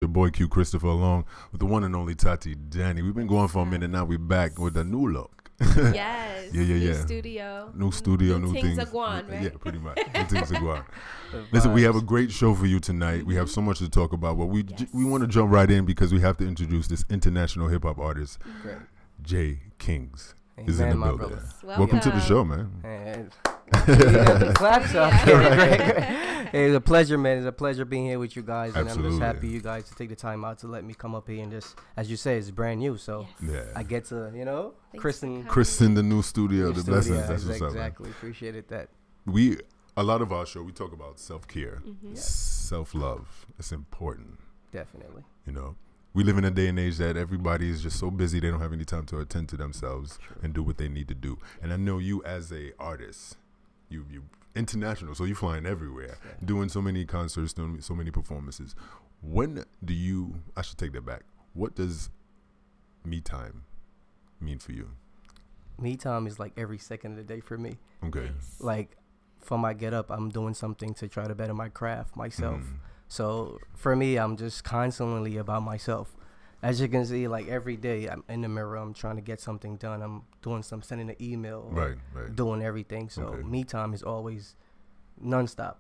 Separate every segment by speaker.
Speaker 1: Your boy Q Christopher along with the one and only Tati Danny. We've been going for a minute now. We're back with a new look.
Speaker 2: Yes.
Speaker 1: Yeah.
Speaker 2: New studio.
Speaker 1: New studio, new things.
Speaker 2: Things are going, right?
Speaker 1: Yeah, pretty much. New things are going. Listen, we have a great show for you tonight. We have so much to talk about, but we want to jump right in because we have to introduce this international hip hop artist, Jkinggz. Is in the building. Welcome to the show, man.
Speaker 3: Claps up. Hey, it's a pleasure, man. It's a pleasure being here with you guys. And
Speaker 1: Absolutely.
Speaker 3: I'm just happy you guys to take the time out to let me come up here and just, as you say, it's brand new. So I get to, christen
Speaker 1: the new studio, the blessings. That's what's up.
Speaker 3: Exactly. Appreciated that.
Speaker 1: A lot of our show, we talk about self-care, self-love. It's important.
Speaker 3: Definitely.
Speaker 1: We live in a day and age that everybody is just so busy they don't have any time to attend to themselves and do what they need to do. And I know you as a artist, you international, so you're flying everywhere, doing so many concerts, doing so many performances. When do you, I should take that back, what does me time mean for you?
Speaker 3: Me time is like every second of the day for me.
Speaker 1: Okay.
Speaker 3: Like from I get up, I'm doing something to try to better my craft, myself. So for me, I'm just constantly about myself. As you can see, like every day I'm in the mirror, I'm trying to get something done. I'm doing sending an email,
Speaker 1: right.
Speaker 3: doing everything. So me time is always nonstop.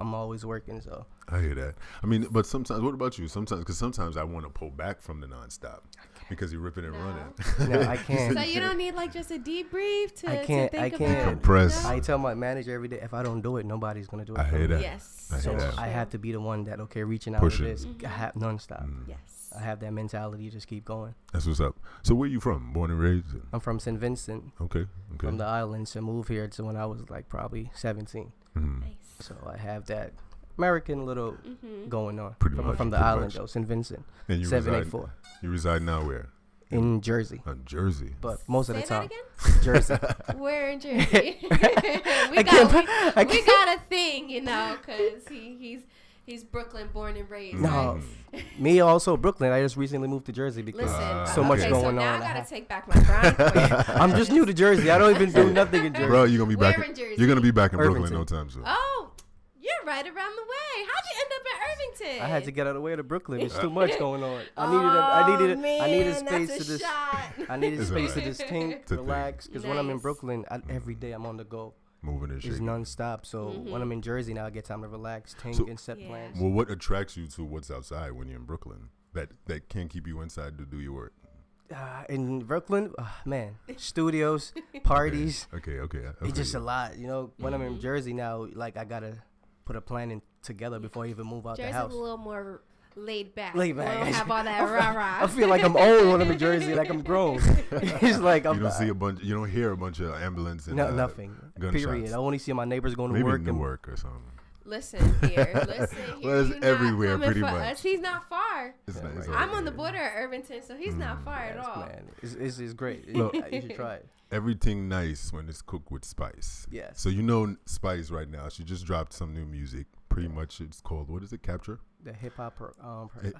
Speaker 3: I'm always working. So
Speaker 1: I hear that. I mean, but sometimes, what about you? Sometimes I want to pull back from the nonstop because you're ripping and running.
Speaker 3: No, I can't.
Speaker 2: So you don't need like just a debrief to
Speaker 3: I can't
Speaker 1: compress.
Speaker 3: I tell my manager every day, if I don't do it, nobody's gonna do it.
Speaker 1: I hear that.
Speaker 2: Yes.
Speaker 1: So
Speaker 3: I have to be the one that reaching out to this. I have nonstop.
Speaker 2: Yes.
Speaker 3: I have that mentality. Just keep going.
Speaker 1: That's what's up. So where you from? Born and raised?
Speaker 3: I'm from St. Vincent.
Speaker 1: Okay.
Speaker 3: From the islands. I moved here to when I was like probably 17.
Speaker 2: Nice.
Speaker 3: So I have that American little going on. From the island though, St. Vincent.
Speaker 1: And you
Speaker 3: 784.
Speaker 1: You reside now where?
Speaker 3: In Jersey.
Speaker 1: Jersey.
Speaker 3: But most of the time.
Speaker 2: Jersey. Where in Jersey? we got a thing, because he's Brooklyn born and raised.
Speaker 3: No, me also Brooklyn. I just recently moved to Jersey because so much going on.
Speaker 2: Now I gotta take back my brownie.
Speaker 3: I'm just new to Jersey. I don't even do nothing in Jersey.
Speaker 1: Bro, you're gonna be back.
Speaker 2: In Jersey?
Speaker 1: You're gonna be back in Brooklyn
Speaker 3: Irvington.
Speaker 1: no time soon.
Speaker 2: Oh, you're right around the way. How'd you end up in Irvington?
Speaker 3: I had to get out of the way to Brooklyn. There's too much going on. I needed space to just. I needed space to just think, relax. Because when I'm in Brooklyn, every day I'm on the go.
Speaker 1: Moving and shaking.
Speaker 3: It's nonstop. So when I'm in Jersey now, I get time to relax, think, and set plans.
Speaker 1: Well, what attracts you to what's outside when you're in Brooklyn that can't keep you inside to do your work?
Speaker 3: In Brooklyn, man, studios, parties.
Speaker 1: Okay.
Speaker 3: It's just a lot, When I'm in Jersey now, like I gotta put a plan together before I even move out the house.
Speaker 2: Jersey's a little more laid back.
Speaker 3: We don't
Speaker 2: have all that rah-rah.
Speaker 3: I feel like I'm old when I'm in Jersey, like I'm grown. It's like
Speaker 1: you don't hear a bunch of ambulance and
Speaker 3: nothing.
Speaker 1: Gunshots.
Speaker 3: Period. I only see my neighbors going to
Speaker 1: Maybe
Speaker 3: work.
Speaker 1: Newark or something.
Speaker 2: Listen here.
Speaker 1: Well, it's everywhere, pretty much.
Speaker 2: Us. He's not far. I'm on the
Speaker 1: border.
Speaker 2: border of Irvington, so he's not far at all.
Speaker 3: Man, it's great.
Speaker 1: Look,
Speaker 3: you should try it.
Speaker 1: Everything nice when it's cooked with spice.
Speaker 3: Yes.
Speaker 1: So Spice right now. She just dropped some new music. Pretty much, it's called, what is it? Capture?
Speaker 3: The hip hop.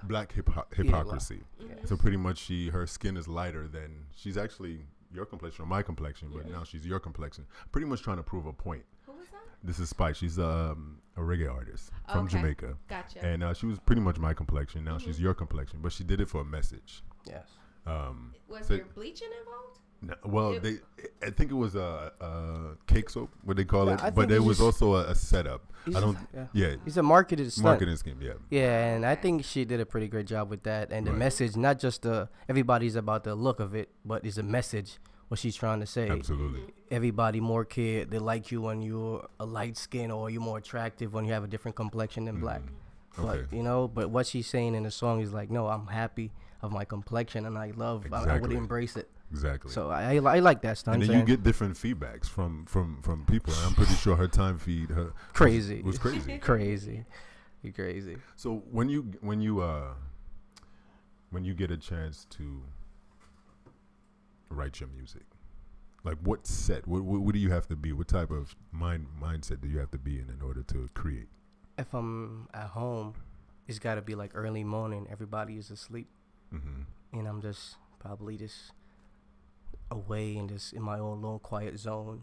Speaker 1: Black hypocrisy. So pretty much, her skin is lighter than she's actually your complexion or my complexion, but now she's your complexion. Pretty much trying to prove a point.
Speaker 2: Who was that?
Speaker 1: This is Spice. She's a reggae artist from Jamaica.
Speaker 2: Gotcha.
Speaker 1: And she was pretty much my complexion. Now she's your complexion, but she did it for a message.
Speaker 3: Yes.
Speaker 2: Was there bleaching involved?
Speaker 1: No, well, I think it was a cake soap, what they call it, but it was also a setup.
Speaker 3: It's a marketing stunt.
Speaker 1: Marketing scheme,
Speaker 3: Yeah, and I think she did a pretty great job with that. And the message, not just everybody's about the look of it, but it's a message, what she's trying to say.
Speaker 1: Absolutely.
Speaker 3: Everybody more they like you when you're a light skin, or you're more attractive when you have a different complexion than black.
Speaker 1: Okay.
Speaker 3: But what she's saying in the song is like, no, I'm happy of my complexion, and I would embrace it.
Speaker 1: Exactly.
Speaker 3: So I like that stunt.
Speaker 1: And then you get different feedbacks from people. And I'm pretty sure her time feed
Speaker 3: crazy.
Speaker 1: Was crazy.
Speaker 3: Crazy.
Speaker 1: So when you get a chance to write your music, like what do you have to be? What type of mindset do you have to be in order to create?
Speaker 3: If I'm at home, it's got to be like early morning. Everybody is asleep, and I'm just probably just away and just in my own little quiet zone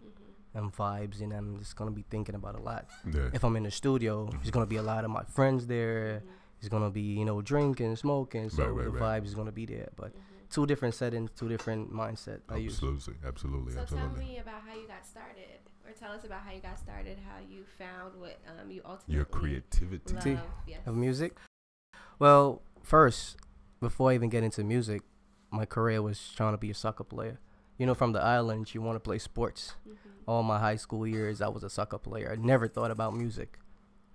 Speaker 3: and vibes, and I'm just gonna be thinking about a lot.
Speaker 1: Yeah.
Speaker 3: If I'm in the studio, there's gonna be a lot of my friends there. it's gonna be, you know, drinking, smoking, so
Speaker 1: Right,
Speaker 3: the
Speaker 1: right.
Speaker 3: vibe is gonna be there. But two different settings, two different mindset.
Speaker 1: Absolutely.
Speaker 2: So tell me about how you got started, or tell us about how you got started, how you found what you ultimately
Speaker 1: Your creativity
Speaker 2: love. Yes.
Speaker 3: Of music. Well, first, before I even get into music, my career was trying to be a soccer player. You know, from the islands, you want to play sports. All my high school years, I was a soccer player. I never thought about music.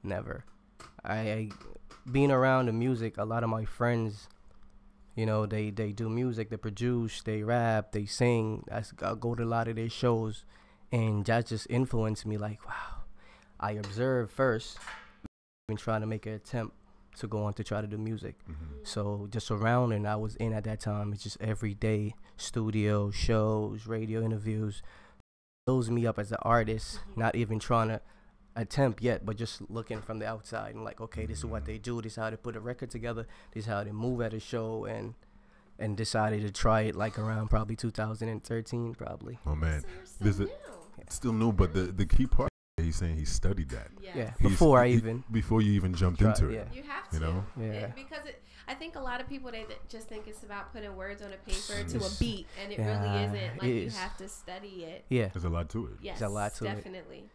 Speaker 3: Never. I being around the music, a lot of my friends, you know, they do music, they produce, they rap, they sing. I go to a lot of their shows, and that just influenced me. Like, wow, I observed first, and trying to make an attempt to go on to try to do music. So just surrounding I was in at that time, it's just every day studio shows, radio interviews, builds me up as an artist. Not even trying to attempt yet, but just looking from the outside and like, okay, this is what they do, this is how they put a record together, this is how they move at a show, and decided to try it like around probably 2013 probably.
Speaker 1: Oh man,
Speaker 2: So you're still new.
Speaker 1: still new, but the key part, he's saying he studied that.
Speaker 2: Yes.
Speaker 3: Before you
Speaker 1: even jumped into it.
Speaker 2: You have to.
Speaker 1: You know?
Speaker 2: Because I think a lot of people, they just think it's about putting words on a paper to a beat, and it really isn't. Like, you have to study it.
Speaker 3: Yeah.
Speaker 1: There's a lot to it.
Speaker 2: Yes,
Speaker 3: There's a lot to it.
Speaker 2: definitely.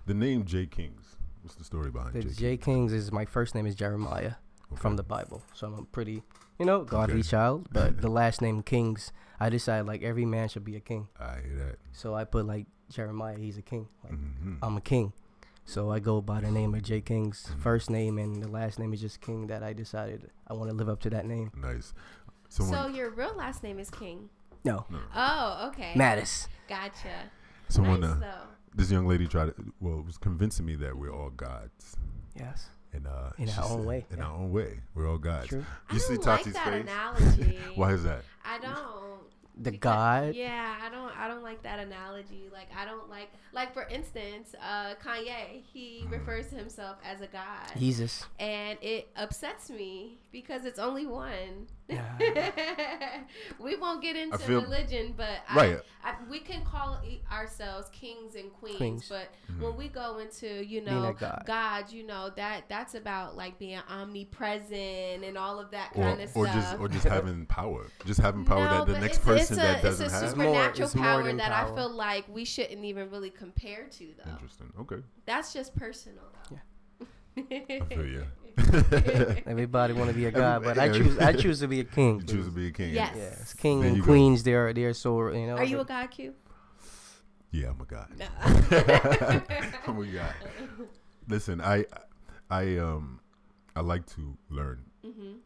Speaker 1: The name Jkinggz. What's the story behind
Speaker 3: The
Speaker 1: Jkinggz?
Speaker 3: Jkinggz is my first name is Jeremiah from the Bible. So I'm a pretty, you know, godly child. But the last name King's, I decided like every man should be a king.
Speaker 1: I hear that.
Speaker 3: So I put like Jeremiah, he's a king. Like I'm a king. So I go by the name of Jkinggz, first name, and the last name is just King. That I decided I want to live up to that name.
Speaker 1: Nice.
Speaker 2: So your real last name is King?
Speaker 3: No.
Speaker 2: Oh, okay.
Speaker 3: Mattis.
Speaker 2: Gotcha.
Speaker 1: Someone,
Speaker 2: nice, though.
Speaker 1: This young lady was convincing me that we're all gods.
Speaker 3: Yes.
Speaker 1: And
Speaker 3: in our own way.
Speaker 1: In our own way, we're all gods.
Speaker 3: True.
Speaker 1: You see
Speaker 2: I don't like
Speaker 1: Tati's
Speaker 2: that
Speaker 1: face?
Speaker 2: analogy.
Speaker 1: Why is that?
Speaker 2: I don't.
Speaker 3: The God.
Speaker 2: Yeah, I don't like that analogy. Like, I don't like for instance, Kanye, he refers to himself as a god.
Speaker 3: Jesus.
Speaker 2: And it upsets me because it's only one.
Speaker 3: Yeah.
Speaker 2: We won't get into
Speaker 1: feel-
Speaker 2: religion, but
Speaker 1: Right.
Speaker 2: we can call ourselves kings and queens. But when we go into, you
Speaker 3: Being
Speaker 2: know,
Speaker 3: a
Speaker 2: God, you know, that's about like being omnipresent and all of that kind of stuff.
Speaker 1: Or just having power. Just having power that the
Speaker 2: but
Speaker 1: next person that
Speaker 2: it's
Speaker 1: doesn't
Speaker 2: a
Speaker 1: have.
Speaker 2: supernatural
Speaker 3: It's more
Speaker 2: power
Speaker 3: than
Speaker 2: that
Speaker 3: power.
Speaker 2: I feel like we shouldn't even really compare to, though.
Speaker 1: Interesting. Okay.
Speaker 2: That's just personal, though.
Speaker 1: I feel you.
Speaker 3: Everybody want to be a god, but I choose to be a king.
Speaker 1: You choose to be a king.
Speaker 2: Yes.
Speaker 3: Yes, king
Speaker 1: There
Speaker 3: and
Speaker 1: you go.
Speaker 3: queens. They're so, you know.
Speaker 2: Are you a god, Q?
Speaker 1: Yeah, I'm a god.
Speaker 2: No.
Speaker 1: I'm a god. Listen, I like to learn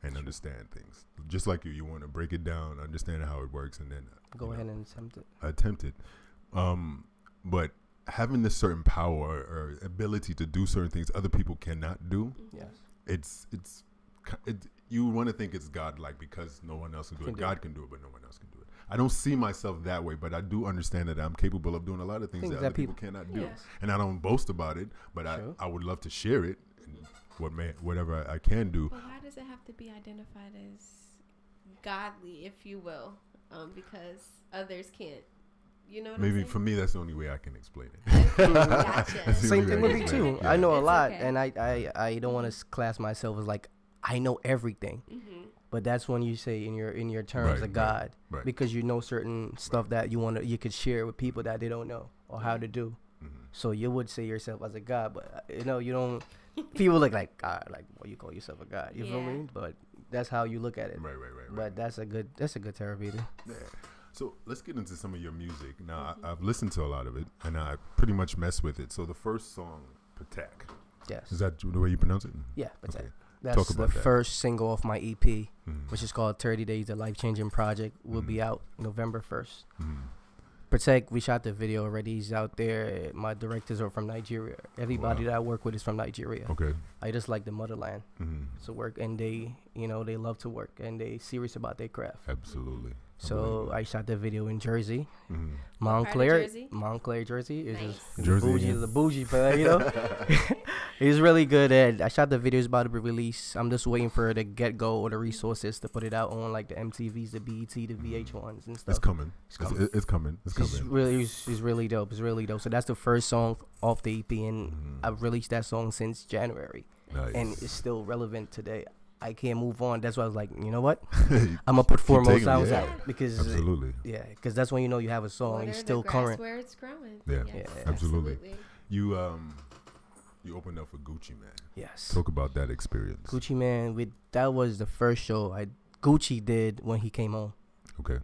Speaker 1: and understand things. Just like you want to break it down, understand how it works, and then
Speaker 3: Go ahead and attempt it.
Speaker 1: attempt it. But having this certain power or ability to do certain things other people cannot do,
Speaker 3: Yes.
Speaker 1: you want to think it's God-like because no one else can do it.
Speaker 3: Can do
Speaker 1: God can do it, but no one else can do it. I don't see myself that way, but I do understand that I'm capable of doing a lot of things that other people cannot do.
Speaker 2: Yes.
Speaker 1: And I don't boast about it, but I would love to share it and whatever I can do.
Speaker 2: But why does it have to be identified as godly, if you will? Because others can't. You know what
Speaker 1: Maybe
Speaker 2: I'm
Speaker 1: for me, that's the only way I can explain it.
Speaker 2: Gotcha.
Speaker 1: That's the
Speaker 3: Same
Speaker 1: only
Speaker 3: thing
Speaker 1: way
Speaker 3: with
Speaker 1: I
Speaker 3: me
Speaker 1: can
Speaker 3: too.
Speaker 1: explain it.
Speaker 3: I know a
Speaker 2: It's
Speaker 3: lot,
Speaker 2: okay.
Speaker 3: and I don't want to class myself as like I know everything. But that's when you say in your terms
Speaker 1: Right,
Speaker 3: of God,
Speaker 1: right.
Speaker 3: because you know certain stuff that you could share with people that they don't know or how to do. So you would say yourself as a God, but you know you don't. People look like God, like well, you call yourself a God. You feel
Speaker 2: Yeah.
Speaker 3: me? But that's how you look at it.
Speaker 1: Right.
Speaker 3: But that's a good therapy.
Speaker 1: Yeah. So let's get into some of your music. Now, I've listened to a lot of it, and I pretty much mess with it. So the first song, Patek,
Speaker 3: Yes.
Speaker 1: is that the way you pronounce it?
Speaker 3: Yeah, but
Speaker 1: Okay.
Speaker 3: that's
Speaker 1: Talk
Speaker 3: the
Speaker 1: about that.
Speaker 3: first single off my EP, which is called 30 Days, the Life-Changing Project. Will be out November 1st. Protect, we shot the video already. He's out there. My directors are from Nigeria. Everybody that I work with is from Nigeria.
Speaker 1: Okay.
Speaker 3: I just like the motherland to work, and they love to work, and they serious about their craft.
Speaker 1: Absolutely.
Speaker 3: So I shot the video in Jersey,
Speaker 2: Part of Jersey?
Speaker 3: Montclair, Jersey. It's
Speaker 2: Nice.
Speaker 3: just
Speaker 1: Jersey,
Speaker 3: bougie,
Speaker 1: yeah.
Speaker 3: the bougie, but you know, he's really good at. I shot the video; it's about to be released. I'm just waiting for the get go or the resources to put it out on like the MTVs, the BET, the VH1s and stuff.
Speaker 1: It's coming.
Speaker 3: It's coming.
Speaker 1: It's coming. It's coming.
Speaker 3: It's really dope. It's really dope. So that's the first song off the EP, and I've released that song since January.
Speaker 1: Nice.
Speaker 3: and it's still relevant today. I can't move on. That's why I was like, you know what? I'm gonna put 4 more sounds out because
Speaker 1: absolutely.
Speaker 3: because that's when you know you have a song.
Speaker 2: Water
Speaker 3: It's still
Speaker 2: the grass
Speaker 3: current.
Speaker 2: where it's growing.
Speaker 1: Yeah,
Speaker 2: Yes,
Speaker 1: absolutely. You opened up for Gucci Man.
Speaker 3: Yes.
Speaker 1: Talk about that experience.
Speaker 3: Gucci Man. That was the first show Gucci did when he came home.
Speaker 1: Okay.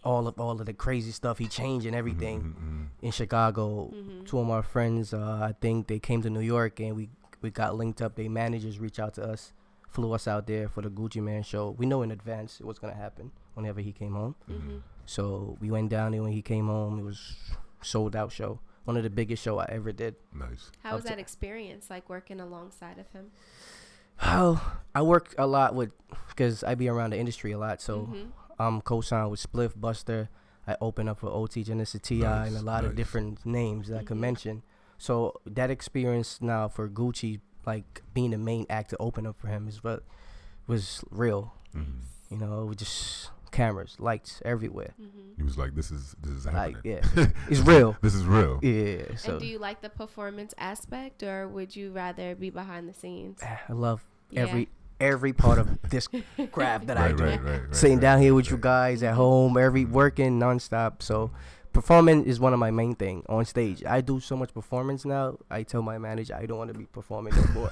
Speaker 3: All of the crazy stuff he changed and everything in Chicago.
Speaker 2: Mm-hmm.
Speaker 3: 2 of my friends, I think they came to New York and we got linked up. Their managers reached out to us, flew us out there for the Gucci Man show. We know in advance it was gonna happen whenever he came home.
Speaker 2: Mm-hmm.
Speaker 3: So we went down there when he came home. It was sold out show. One of the biggest show I ever did.
Speaker 1: Nice.
Speaker 2: How was that experience, like working alongside of him?
Speaker 3: Oh, I work a lot because I be around the industry a lot. So
Speaker 2: Mm-hmm.
Speaker 3: I'm co-signed with Spliff, Buster. I open up for OT, Genesis, T.I., and a lot of different names that I could mention. So that experience now for Gucci, like being the main act to open up for him, is what was real. You know, with just cameras, lights everywhere.
Speaker 2: Mm-hmm.
Speaker 1: He was like, "This is happening.
Speaker 3: Like, yeah, it's real.
Speaker 1: This is real."
Speaker 3: Yeah. So
Speaker 2: And do you like the performance aspect, or would you rather be behind the scenes?
Speaker 3: I love
Speaker 2: Yeah.
Speaker 3: every part of this craft that I do.
Speaker 1: Right,
Speaker 3: Sitting down here with you guys at home, working nonstop. So performing is one of my main thing on stage. I do so much performance now. I tell my manager I don't want to be performing no more.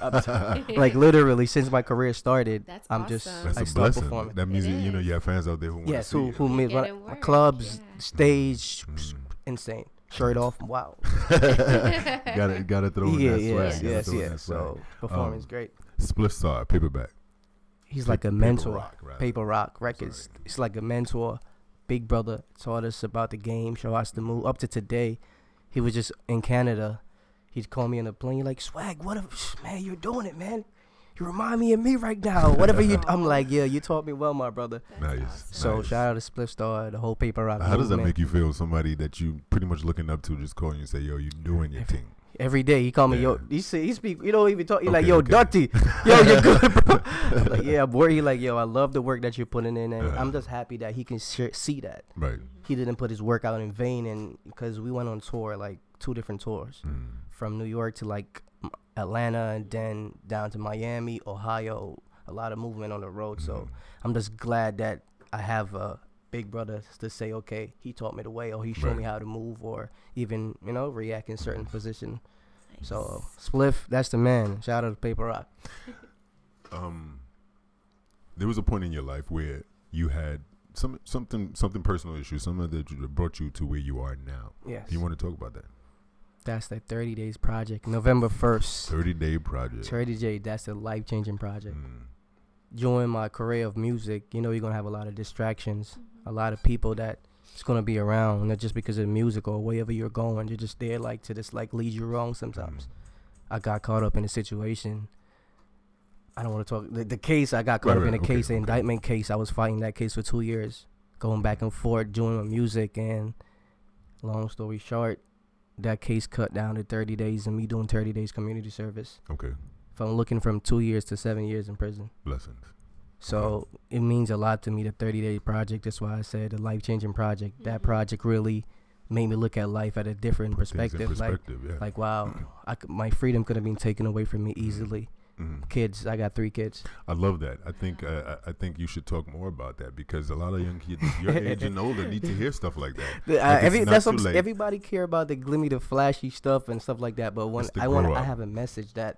Speaker 3: Like literally since my career started,
Speaker 2: That's
Speaker 3: I'm
Speaker 2: awesome.
Speaker 3: just
Speaker 1: That's
Speaker 3: I
Speaker 1: a
Speaker 3: start
Speaker 1: blessing.
Speaker 3: performing.
Speaker 1: That means
Speaker 2: It
Speaker 1: you know
Speaker 2: is.
Speaker 1: you have fans out there who want to
Speaker 3: Yes,
Speaker 1: see
Speaker 3: who
Speaker 1: you.
Speaker 3: made
Speaker 2: Getting work,
Speaker 3: clubs,
Speaker 2: yeah.
Speaker 3: stage, insane. Shirt off, wow.
Speaker 1: gotta throw in that swag.
Speaker 3: Yes.
Speaker 1: Gotta throw in
Speaker 3: Yeah.
Speaker 1: that
Speaker 3: So performing is great.
Speaker 1: Split Star, Paperback.
Speaker 3: He's like a
Speaker 1: Paper
Speaker 3: mentor.
Speaker 1: Rock, rather.
Speaker 3: Paper Rock Records. It's like a mentor. Big brother taught us about the game, show us the move. Up to today, he was just in Canada. He'd call me on the plane, like, Swag, man, you're doing it, man. You remind me of me right now. Whatever you, I'm like, yeah, you taught me well, my brother.
Speaker 1: Nice.
Speaker 2: awesome.
Speaker 3: So
Speaker 1: nice.
Speaker 3: shout out to Split Star, the whole Paper Rock.
Speaker 1: How does that
Speaker 3: movement.
Speaker 1: make you feel? Somebody that you pretty much looking up to just calling you and say, "Yo, you doing your thing."
Speaker 3: Every day he call me,
Speaker 1: Yeah.
Speaker 3: yo. He speak. You don't even talk. He like,
Speaker 1: Okay,
Speaker 3: yo,
Speaker 1: okay.
Speaker 3: Dirty. Yo, you're good, bro. I'm like, yeah, boy. He like, yo, I love the work that you're putting in, and I'm just happy that he can see that.
Speaker 1: Right.
Speaker 3: He didn't put his work out in vain, and because we went on tour, like 2 different tours, from New York to like Atlanta, and then down to Miami, Ohio. A lot of movement on the road. So I'm just glad that I have a big brother to say, okay, he taught me the way, or he showed
Speaker 1: Right.
Speaker 3: me how to move, or even react in certain position.
Speaker 2: Nice.
Speaker 3: So Spliff, that's the man. Shout out to Paper Rock.
Speaker 1: There was a point in your life where you had something personal issue, something that brought you to where you are now.
Speaker 3: Yes.
Speaker 1: Do you want to talk about that?
Speaker 3: That's the 30 Days Project, November 1st.
Speaker 1: 30-day project.
Speaker 3: 30 Days, that's a life-changing project. During my career of music, you're going to have a lot of distractions, a lot of people that it's going to be around, not just because of music or wherever you're going. You're just there like to just like lead you wrong sometimes. I got caught up in a situation. I don't want to talk. The case, I got caught up in a case, the indictment case. I was fighting that case for 2 years, going back and forth, doing my music. And long story short, that case cut down to 30 days and me doing 30 days community service.
Speaker 1: Okay.
Speaker 3: So I'm looking from 2 years to 7 years in prison.
Speaker 1: Blessings.
Speaker 3: So it means a lot to me, the 30-day project. That's why I said the life-changing project. That project really made me look at life at a different perspective. Like, wow, my freedom could have been taken away from me easily. Kids, I got 3 kids.
Speaker 1: I love that. I think you should talk more about that, because a lot of young kids your age and older need to hear stuff like that.
Speaker 3: Everybody care about the glimmy, the flashy stuff and stuff like that. But when I have a message that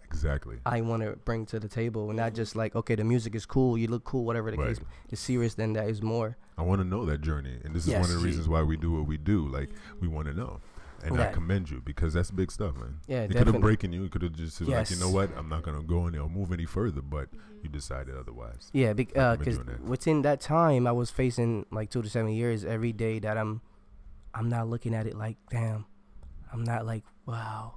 Speaker 3: I want to bring to the table, and not just like, okay, the music is cool, you look cool, whatever the case. It's serious than that. Is more.
Speaker 1: I want to know that journey, and this is one of the reasons why we do what we do. Like, we want to know. And I commend you, because that's big stuff, man.
Speaker 3: Yeah,
Speaker 1: it could have broken you. It could have just said, like, you know what, I'm not going to go in there or move any further, but you decided otherwise.
Speaker 3: Yeah, because within that time, I was facing like 2 to 7 years every day that I'm not looking at it like, damn. I'm not like, wow.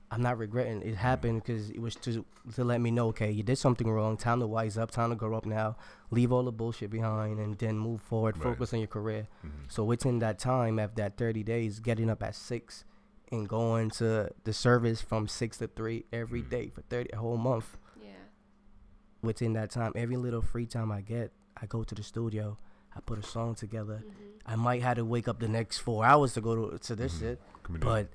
Speaker 3: I'm not regretting it happened, because it was to let me know, okay, you did something wrong. Time to wise up. Time to grow up now. Leave all the bullshit behind and then move forward. Focus on your career. So within that time, after that 30 days, getting up at 6 and going to the service from 6 to 3 every day for a whole month.
Speaker 2: Yeah.
Speaker 3: Within that time, every little free time I get, I go to the studio. I put a song together. I might have to wake up the next 4 hours to go to this shit, but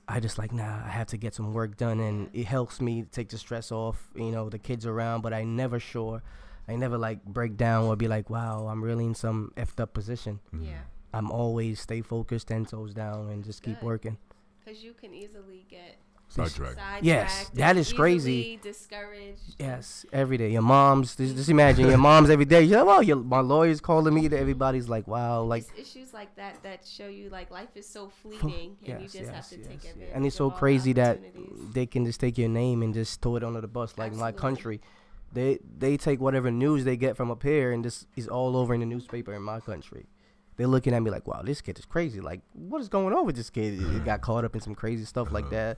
Speaker 3: I just like, nah, I have to get some work done, and it helps me take the stress off, the kids around, but I never like break down or be like, wow, I'm really in some effed up position.
Speaker 2: Yeah.
Speaker 3: I'm always stay focused, 10 toes down, and just keep working.
Speaker 2: Because you can easily get
Speaker 1: sidetracked.
Speaker 3: Yes, that is crazy.
Speaker 2: Discouraged.
Speaker 3: Yes, every day. Your mom's, just imagine your mom's every day. You're like, well, my lawyer's calling me. Everybody's like, wow. Like
Speaker 2: it's issues like that show you like life is so fleeting, and you just have to take advantage.
Speaker 3: And it's so crazy that they can just take your name and just throw it under the bus. Like my country, they take whatever news they get from up here, and this is all over in the newspaper in my country. They're looking at me like, wow, this kid is crazy. Like, what is going on with this kid? He got caught up in some crazy stuff like that.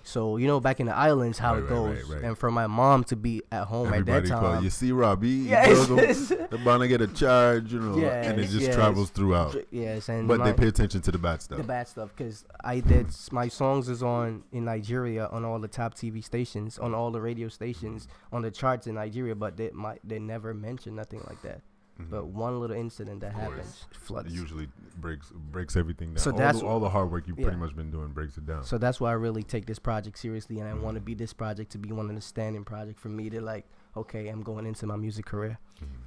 Speaker 3: So, back in the islands, how it goes. Right. And for my mom to be at home at that time.
Speaker 1: You see, Robbie, they're about to get a charge, and it just travels throughout.
Speaker 3: Yes.
Speaker 1: But they pay attention to the bad stuff.
Speaker 3: The bad stuff, because my songs is on in Nigeria on all the top TV stations, on all the radio stations, on the charts in Nigeria, but they never mention nothing like that. But one little incident that happens, floods.
Speaker 1: It usually breaks everything down.
Speaker 3: So that's
Speaker 1: all the hard work you've pretty much been doing breaks it down.
Speaker 3: So that's why I really take this project seriously, and I want to be this project to be one of the standing project for me to like, okay, I'm going into my music career.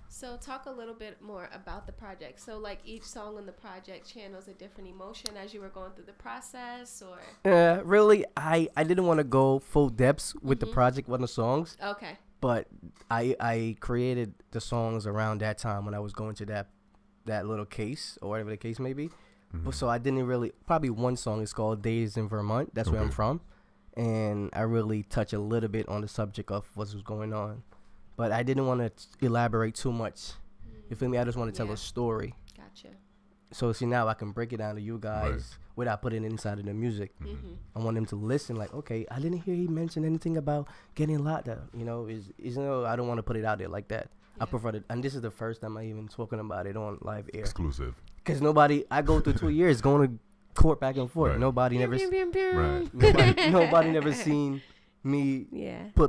Speaker 2: So talk a little bit more about the project. So like each song on the project channels a different emotion as you were going through the process, or?
Speaker 3: Really, I didn't want to go full depths with the project on the songs.
Speaker 2: Okay.
Speaker 3: But I created the songs around that time when I was going to that little case or whatever the case may be. So I didn't really, probably one song is called Days in Vermont. That's where I'm from. And I really touch a little bit on the subject of what was going on. But I didn't want to elaborate too much. You feel me? I just want to tell a story.
Speaker 2: Gotcha.
Speaker 3: So see, now I can break it down to you guys without putting it inside of the music. I want them to listen like, okay, I didn't hear he mention anything about getting locked up. I don't want to put it out there like that. I prefer to, and this is the first time I even talking about it on live air.
Speaker 1: Exclusive.
Speaker 3: Because I go through 2 years going to court back and forth. Nobody never seen me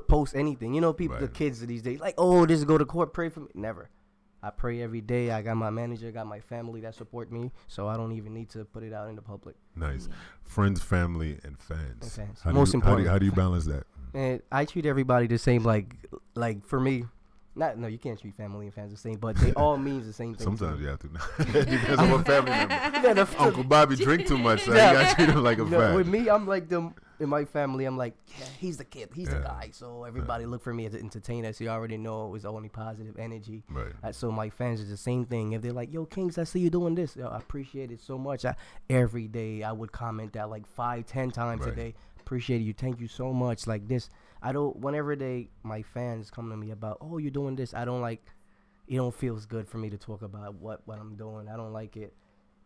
Speaker 3: post anything. People, the kids these days, like, oh, just go to court, pray for me. Never. I pray every day. I got my manager, got my family that support me, so I don't even need to put it out in the public.
Speaker 1: Nice. Friends, family, and fans.
Speaker 3: Most important.
Speaker 1: How do you balance that?
Speaker 3: And I treat everybody the same. Like for me, you can't treat family and fans the same, but they all means the same thing.
Speaker 1: Sometimes you have to. It depends on what family member. Uncle Bobby drink too much, so you got to treat him like a fan.
Speaker 3: With me, I'm like them. In my family, I'm like, yeah, he's the kid, he's the guy. So everybody look for me as an entertainer. So you already know it was only positive energy.
Speaker 1: Right.
Speaker 3: So my fans is the same thing. If they're like, yo, Jkinggz, I see you doing this. Yo, I appreciate it so much. Every day I would comment that like 5-10 times a day. Appreciate you. Thank you so much. Like this, whenever my fans come to me about, oh, you're doing this, I don't like, it don't feels good for me to talk about what I'm doing. I don't like it.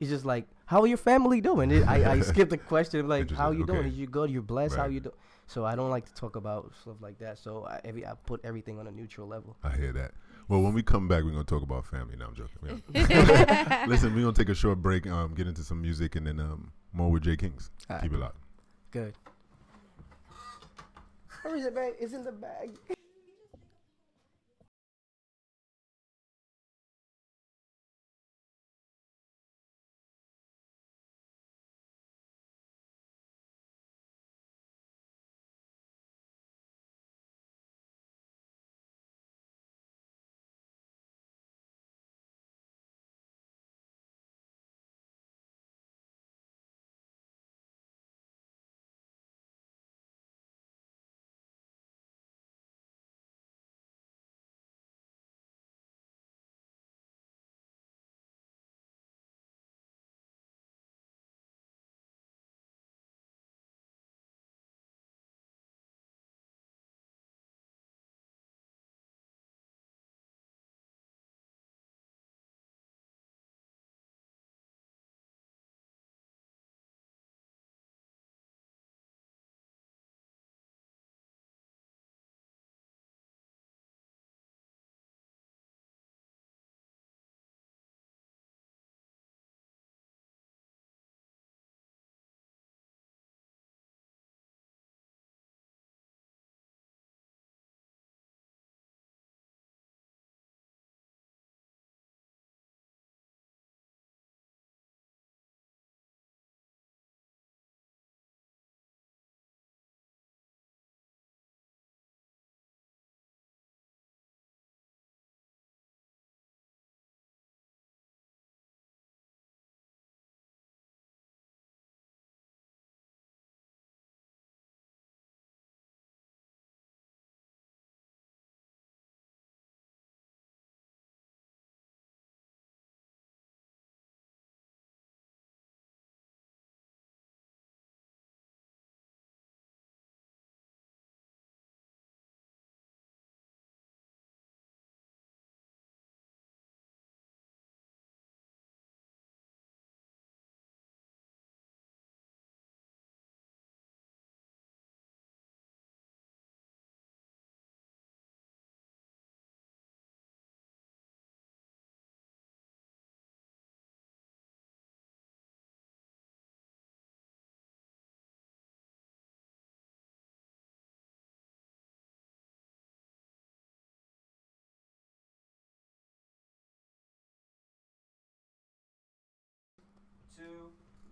Speaker 3: It's just like, how are your family doing? I skip the question of like, how you doing? Is you good? You're blessed? How you doing? So I don't like to talk about stuff like that. So I put everything on a neutral level.
Speaker 1: I hear that. Well, when we come back, we're going to talk about family. No, I'm joking. Yeah. Listen, we're going to take a short break, get into some music, and then more with Jkinggz. Keep it locked.
Speaker 3: Good. Where is it, babe? It's in the bag.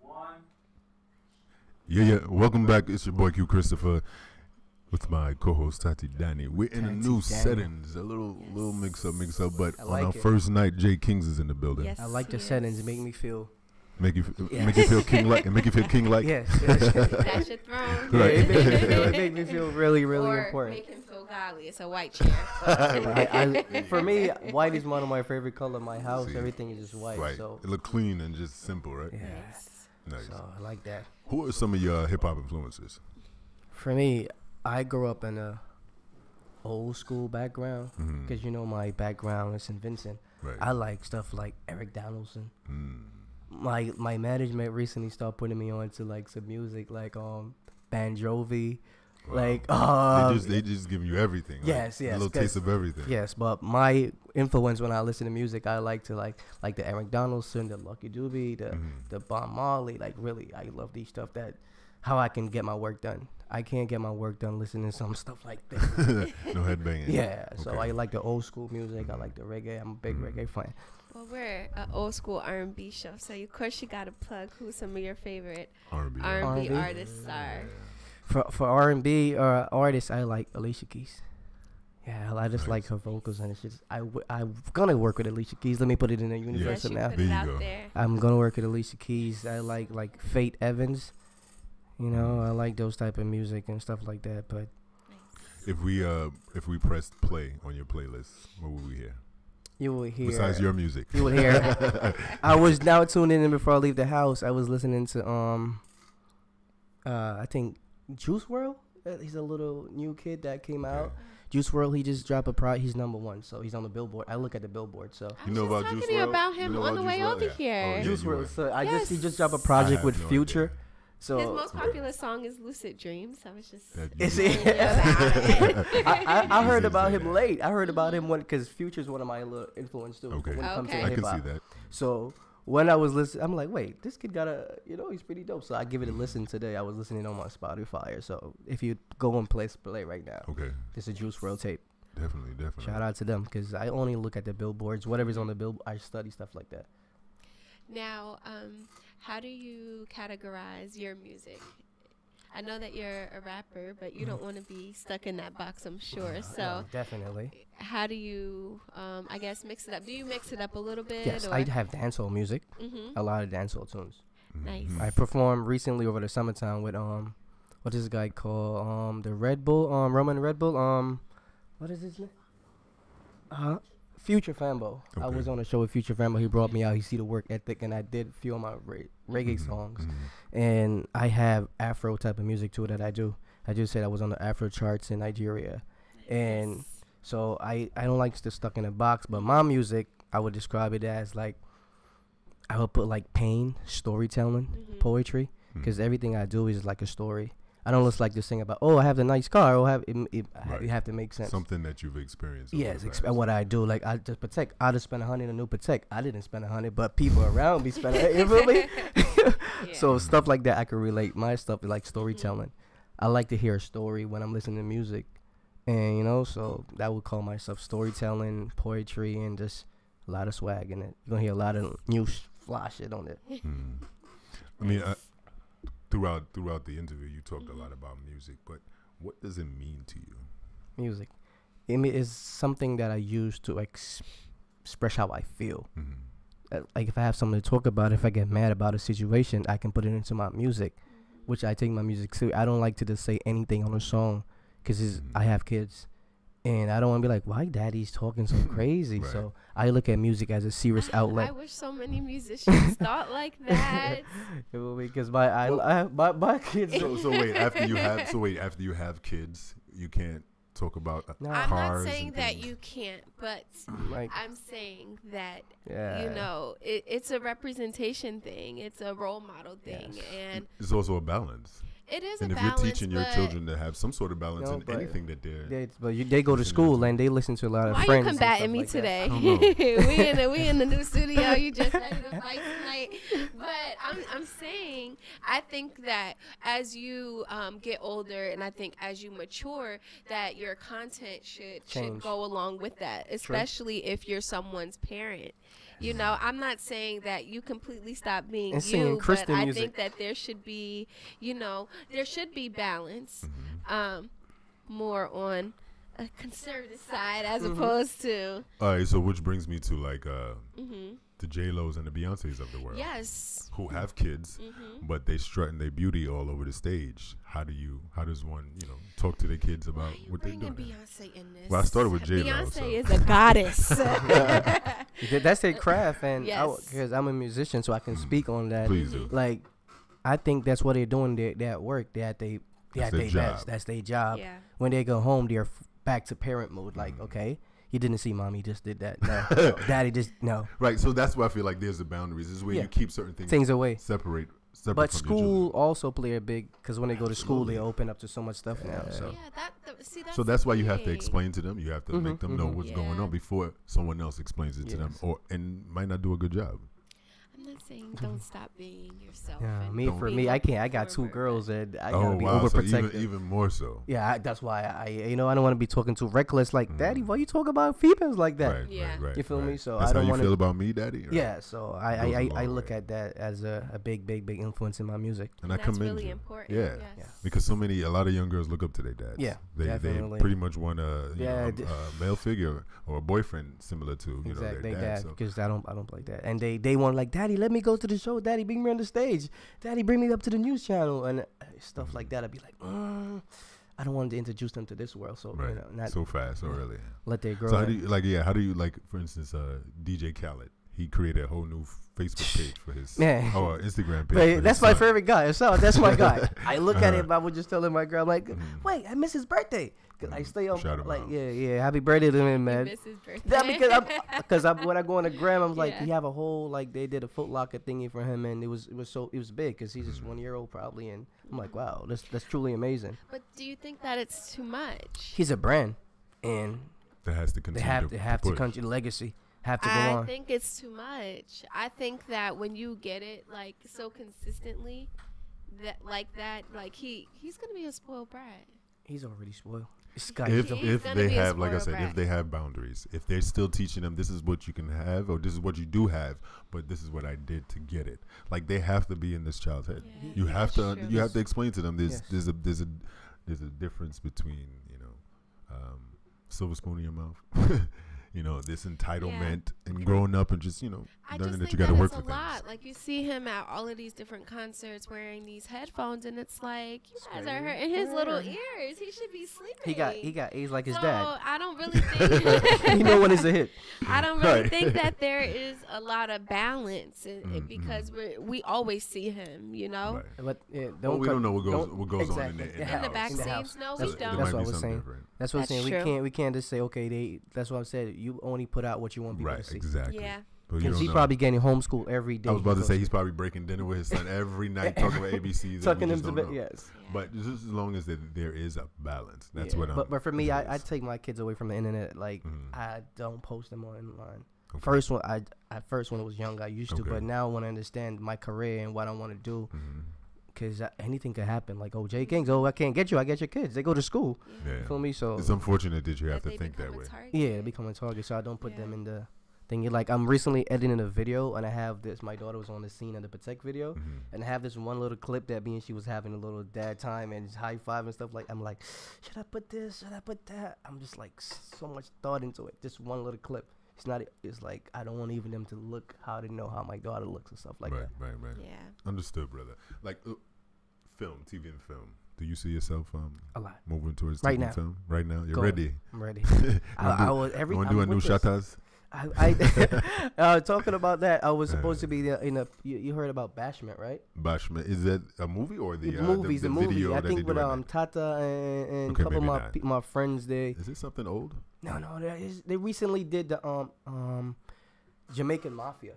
Speaker 4: 1.
Speaker 1: Yeah. Welcome back. It's your boy Q Christopher with my co-host Tati Danny. We're in a new settings, a little mix up. But on our first night, Jkinggz is in the building.
Speaker 2: Yes,
Speaker 3: I like the settings. Make me feel.
Speaker 1: Make you feel king-like and make you feel king-like.
Speaker 3: Yes.
Speaker 2: That's your throne.
Speaker 1: Right.
Speaker 3: It made me feel really, really
Speaker 2: or
Speaker 3: important.
Speaker 2: make him feel godly. It's a white chair.
Speaker 3: For me, white is one of my favorite colors. My house,
Speaker 1: See,
Speaker 3: everything is just white.
Speaker 1: Right.
Speaker 3: So
Speaker 1: It look clean and just simple, right?
Speaker 3: yeah.
Speaker 1: Nice.
Speaker 3: So I like that.
Speaker 1: Who are some of your hip hop influences?
Speaker 3: For me, I grew up in a old school background because my background is in Vincent.
Speaker 1: Right.
Speaker 3: I like stuff like Eric Donaldson.
Speaker 1: Mm.
Speaker 3: My management recently started putting me on to like some music like Bon Jovi,
Speaker 1: Wow.
Speaker 3: like
Speaker 1: they just give you everything.
Speaker 3: Yes,
Speaker 1: a little taste of everything.
Speaker 3: Yes, but my influence when I listen to music, I like to like the Eric Donaldson, the Lucky Dube, the Bob Marley. Like really, I love these stuff. That how I can get my work done. I can't get my work done listening to some stuff like that.
Speaker 1: No headbanging.
Speaker 3: Yeah, so
Speaker 1: Okay.
Speaker 3: I like the old school music. I like the reggae. I'm a big reggae fan.
Speaker 2: Well, we're an old school R&B show, so of course you got to plug who some of your favorite
Speaker 1: R&B.
Speaker 2: R&B artists are.
Speaker 3: For R&B artists, I like Alicia Keys. Yeah, I just like her vocals, and it's just I'm gonna work with Alicia Keys. Let me put it in the universe
Speaker 2: Yes, you
Speaker 3: now.
Speaker 2: put
Speaker 1: There
Speaker 2: it
Speaker 1: you
Speaker 2: out
Speaker 1: go.
Speaker 2: there.
Speaker 3: I'm gonna work with Alicia Keys. I like Faith Evans. I like those type of music and stuff like that. But
Speaker 1: If we pressed play on your playlist, what would we hear?
Speaker 3: you will hear.
Speaker 1: Besides your music.
Speaker 3: You would hear. I was now tuning in before I leave the house. I was listening to I think Juice World. He's a little new kid that came out. Juice World. He just dropped he's #1, so he's on the Billboard. I look at the Billboard, so.
Speaker 1: You know about Juice
Speaker 2: talking to you
Speaker 1: WRLD?
Speaker 2: about him
Speaker 1: You know
Speaker 2: on the
Speaker 1: about
Speaker 2: way
Speaker 1: Juice
Speaker 2: over
Speaker 1: WRLD?
Speaker 2: here.
Speaker 1: Oh, yeah,
Speaker 3: Juice
Speaker 1: you
Speaker 3: WRLD.
Speaker 1: were.
Speaker 3: So he just dropped a
Speaker 1: I
Speaker 3: project
Speaker 1: have
Speaker 3: with
Speaker 1: no
Speaker 3: Future.
Speaker 1: idea.
Speaker 3: So
Speaker 2: His most popular song is Lucid Dreams. I was just
Speaker 3: Is
Speaker 2: telling
Speaker 3: it?
Speaker 2: you about it.
Speaker 3: I heard
Speaker 1: Easy to
Speaker 3: about
Speaker 1: say
Speaker 3: him
Speaker 1: that.
Speaker 3: late. I heard about him because Future's one of my little influence too.
Speaker 1: Okay.
Speaker 3: When it comes to
Speaker 2: Okay.
Speaker 1: I can
Speaker 3: hip-hop.
Speaker 1: see that.
Speaker 3: So when I was listening, I'm like, wait, this kid got he's pretty dope. So I give it a listen today. I was listening on my Spotify. So if you go and play right now,
Speaker 1: Okay.
Speaker 3: this is a Juice WRLD tape.
Speaker 1: Definitely.
Speaker 3: Shout out to them because I only look at the billboards, whatever's on the billboard. I study stuff like that.
Speaker 2: Now, how do you categorize your music? I know that you're a rapper, but you don't want to be stuck in that box, I'm sure. So
Speaker 3: Definitely.
Speaker 2: how do you, I guess, mix it up? Do you mix it up a little bit?
Speaker 3: Yes,
Speaker 2: or?
Speaker 3: I have dancehall music,
Speaker 2: Mhm.
Speaker 3: a lot of dancehall tunes.
Speaker 2: Nice.
Speaker 3: I performed recently over the summertime with what is this guy called the Red Bull Roman Red Bull what is his name? Future Fambo. I
Speaker 1: Okay.
Speaker 3: was on a show with Future Fambo. He brought me out. He see the work ethic, and I did a few of my reggae songs. And I have Afro type of music too that I do. I just said I was on the Afro charts in Nigeria, and so I don't like to stuck in a box. But my music, I would describe it as like I would put like pain, storytelling, poetry, because everything I do is like a story. I don't just like to sing about, I have the nice car, or you have to make sense.
Speaker 1: Something that you've experienced.
Speaker 3: Yes, what I do. Like, I just Patek. I just spent $100 on a new Patek. I didn't spend $100, but people around me spent it. You feel me? So stuff like that, I can relate. My stuff is like storytelling. I like to hear a story when I'm listening to music. And, so that would call myself storytelling, poetry, and just a lot of swag in it. You're going to hear a lot of new fly shit on it.
Speaker 1: I mean, throughout the interview, you talked a lot about music, but what does it mean to you?
Speaker 3: Music. It is something that I use to express how I feel. Like if I have something to talk about, if I get mad about a situation, I can put it into my music, which I take my music to. I don't like to just say anything on a song because I have kids. And I don't want to be like, why daddy's talking so crazy?
Speaker 1: Right.
Speaker 3: So I look at music as a serious outlet.
Speaker 2: I wish so many musicians thought like that.
Speaker 3: Because my kids.
Speaker 1: So wait, after you have kids, you can't talk about
Speaker 3: No.
Speaker 2: I'm
Speaker 1: cars.
Speaker 2: not saying
Speaker 1: and
Speaker 2: that
Speaker 1: things?
Speaker 2: you can't, but
Speaker 3: Like,
Speaker 2: I'm saying that
Speaker 3: yeah.
Speaker 2: it's a representation thing. It's a role model thing,
Speaker 3: Yes.
Speaker 2: and
Speaker 1: It's also a balance.
Speaker 2: It is
Speaker 1: And
Speaker 2: a
Speaker 1: if
Speaker 2: balance,
Speaker 1: you're teaching your children to have some sort of balance in anything that
Speaker 3: they go to school and they listen to a lot of friends.
Speaker 2: Why you combating me
Speaker 3: like
Speaker 2: today? we in the new studio. You just ready to fight tonight? But I'm saying, I think that as you get older, and I think as you mature, that your content should go along with that, especially if you're someone's parent. You know, I'm not saying that you completely stop being
Speaker 3: and
Speaker 2: you,
Speaker 3: Christian
Speaker 2: but I
Speaker 3: music.
Speaker 2: think that there should be, you know, there should be balance, more on a conservative side as opposed to.
Speaker 1: All right, so which brings me to like the J-Los and the Beyoncés of the world.
Speaker 2: Yes.
Speaker 1: Who have kids, but they strutting their beauty all over the stage. How does one, you know, talk to their kids about what they're doing?
Speaker 2: Beyonce in this?
Speaker 1: Well, I started with J-Lo.
Speaker 2: Beyonce is a goddess.
Speaker 3: That's their craft, and
Speaker 2: Yes.
Speaker 3: because I'm a musician, so I can speak on that.
Speaker 1: Please do.
Speaker 3: Like, I think that's what they're doing. They're at work. They're at their best. That's their job.
Speaker 2: Yeah.
Speaker 3: When they go home, they're back to parent mode. Like, okay, you didn't see mommy just did that. No, daddy just no.
Speaker 1: Right. So that's why I feel like there's the boundaries. This is where you keep certain things
Speaker 3: away.
Speaker 1: Separate
Speaker 3: But
Speaker 1: from
Speaker 3: school also play a big, because when they go to school, they open up to so much stuff now. So
Speaker 1: so that's why you have to explain to them. You have to make them know what's going on before someone else explains it to them, and might not do a good job.
Speaker 2: I'm not saying don't stop being yourself.
Speaker 3: Yeah, I can't. I got 2 girls, and I gotta be
Speaker 1: So
Speaker 3: overprotective.
Speaker 1: even more so.
Speaker 3: Yeah, that's why I don't want to be talking too reckless. Like, Daddy, why you talk about females like that?
Speaker 1: Right.
Speaker 3: You feel me? So
Speaker 1: that's
Speaker 3: I don't
Speaker 1: how
Speaker 3: want
Speaker 1: you feel about me, Daddy. Right?
Speaker 3: Yeah. So I look at that as a big influence in my music.
Speaker 1: And I commend
Speaker 2: really
Speaker 1: you.
Speaker 2: important.
Speaker 1: Yeah. Because a lot of young girls look up to their dads.
Speaker 3: Yeah,
Speaker 1: they
Speaker 3: definitely.
Speaker 1: pretty much want a male figure or a boyfriend similar to their dad.
Speaker 3: Because I don't like that, and they want like, Daddy, let me go to the show. Daddy, bring me on the stage. Daddy, bring me up to the news channel and stuff like that. I'd be like, I don't want to introduce them to this world, so not
Speaker 1: so fast, so early.
Speaker 3: Let they grow.
Speaker 1: So how do you like, for instance, DJ Khaled? He created a whole new Facebook page for his Instagram page.
Speaker 3: But that's my favorite guy. So that's my guy. I look at him. I would just tell my girl, I'm like, wait, I miss his birthday. Cause I stay up like, happy birthday to him, man.
Speaker 2: Miss his birthday.
Speaker 3: Yeah, because when I go on the gram, I'm like, he have a whole, like, they did a Foot Locker thingy for him, and it was big because he's just 1 year old probably, and I'm like, wow, that's truly amazing.
Speaker 2: But do you think that it's too much?
Speaker 3: He's a brand, and
Speaker 1: that has to continue.
Speaker 3: They have to continue legacy. Have to go on.
Speaker 2: I think it's too much. I think that when you get it like so consistently, that he's gonna be a spoiled brat.
Speaker 3: He's already spoiled.
Speaker 1: If they have, like I said, if they have boundaries, if they're still teaching them, this is what you can have, or this is what you do have, but this is what I did to get it. Like, they have to be in this child's head. Yeah. You have to explain to them there's a difference between silver spoon in your mouth. This entitlement and growing up and just, learning that you got to work with things. A lot.
Speaker 2: Like, you see him at all of these different concerts wearing these headphones, and it's like, you guys are hurting his little ears. He should be sleeping.
Speaker 3: He got A's like his dad.
Speaker 2: So I don't really think
Speaker 3: when it's a hit.
Speaker 2: I don't really think that there is a lot of balance because we always see him,
Speaker 1: Right.
Speaker 3: But
Speaker 1: we don't know what goes on in
Speaker 2: the back scenes. No, we don't.
Speaker 3: That's what I was saying. That's what I'm saying. We can't just say, okay, that's what I said. You only put out what you want people to see.
Speaker 1: Exactly.
Speaker 2: Yeah.
Speaker 3: Because he's probably getting homeschooled every day.
Speaker 1: I was about to say he's probably breaking dinner with his son every night, talking about ABCs.
Speaker 3: Tucking him to bed, yes.
Speaker 1: But just as long as there is a balance, that's what I'm.
Speaker 3: But for me, I take my kids away from the internet. Like, I don't post them online.
Speaker 1: Okay.
Speaker 3: First, when I was young, I used to. But now, when I understand my career and what I want to do, because anything could happen. Like, Jkinggz, I can't get you. I get your kids. They go to school.
Speaker 1: Yeah.
Speaker 3: You feel me? So
Speaker 1: it's unfortunate that you have to think that way.
Speaker 3: Yeah, they become a target. So I don't put them in the thing. Like, I'm recently editing a video, and I have this. My daughter was on the scene of the Protect video, and I have this one little clip that me and she was having a little dad time and high five and stuff. Like, I'm like, should I put this? Should I put that? I'm just like so much thought into it. Just one little clip. It's like I don't want even them to look how to know how my daughter looks and stuff like that.
Speaker 1: Right.
Speaker 2: Yeah.
Speaker 1: Understood, brother. Like, film, TV and film. Do you see yourself
Speaker 3: a lot
Speaker 1: moving towards
Speaker 3: right
Speaker 1: TV
Speaker 3: now?
Speaker 1: And film? Right now, you're ready.
Speaker 3: I'm ready.
Speaker 1: I was every. Want to do a new Shatas?
Speaker 3: Talking about that, I was supposed to be in a. You heard about Bashment, right?
Speaker 1: Bashment, is that a movie or the
Speaker 3: movies?
Speaker 1: The
Speaker 3: movie.
Speaker 1: video
Speaker 3: I
Speaker 1: that
Speaker 3: think
Speaker 1: they
Speaker 3: with
Speaker 1: do
Speaker 3: Tata and a couple of my friends.
Speaker 1: Is it something old?
Speaker 3: No. They recently did the Jamaican Mafia.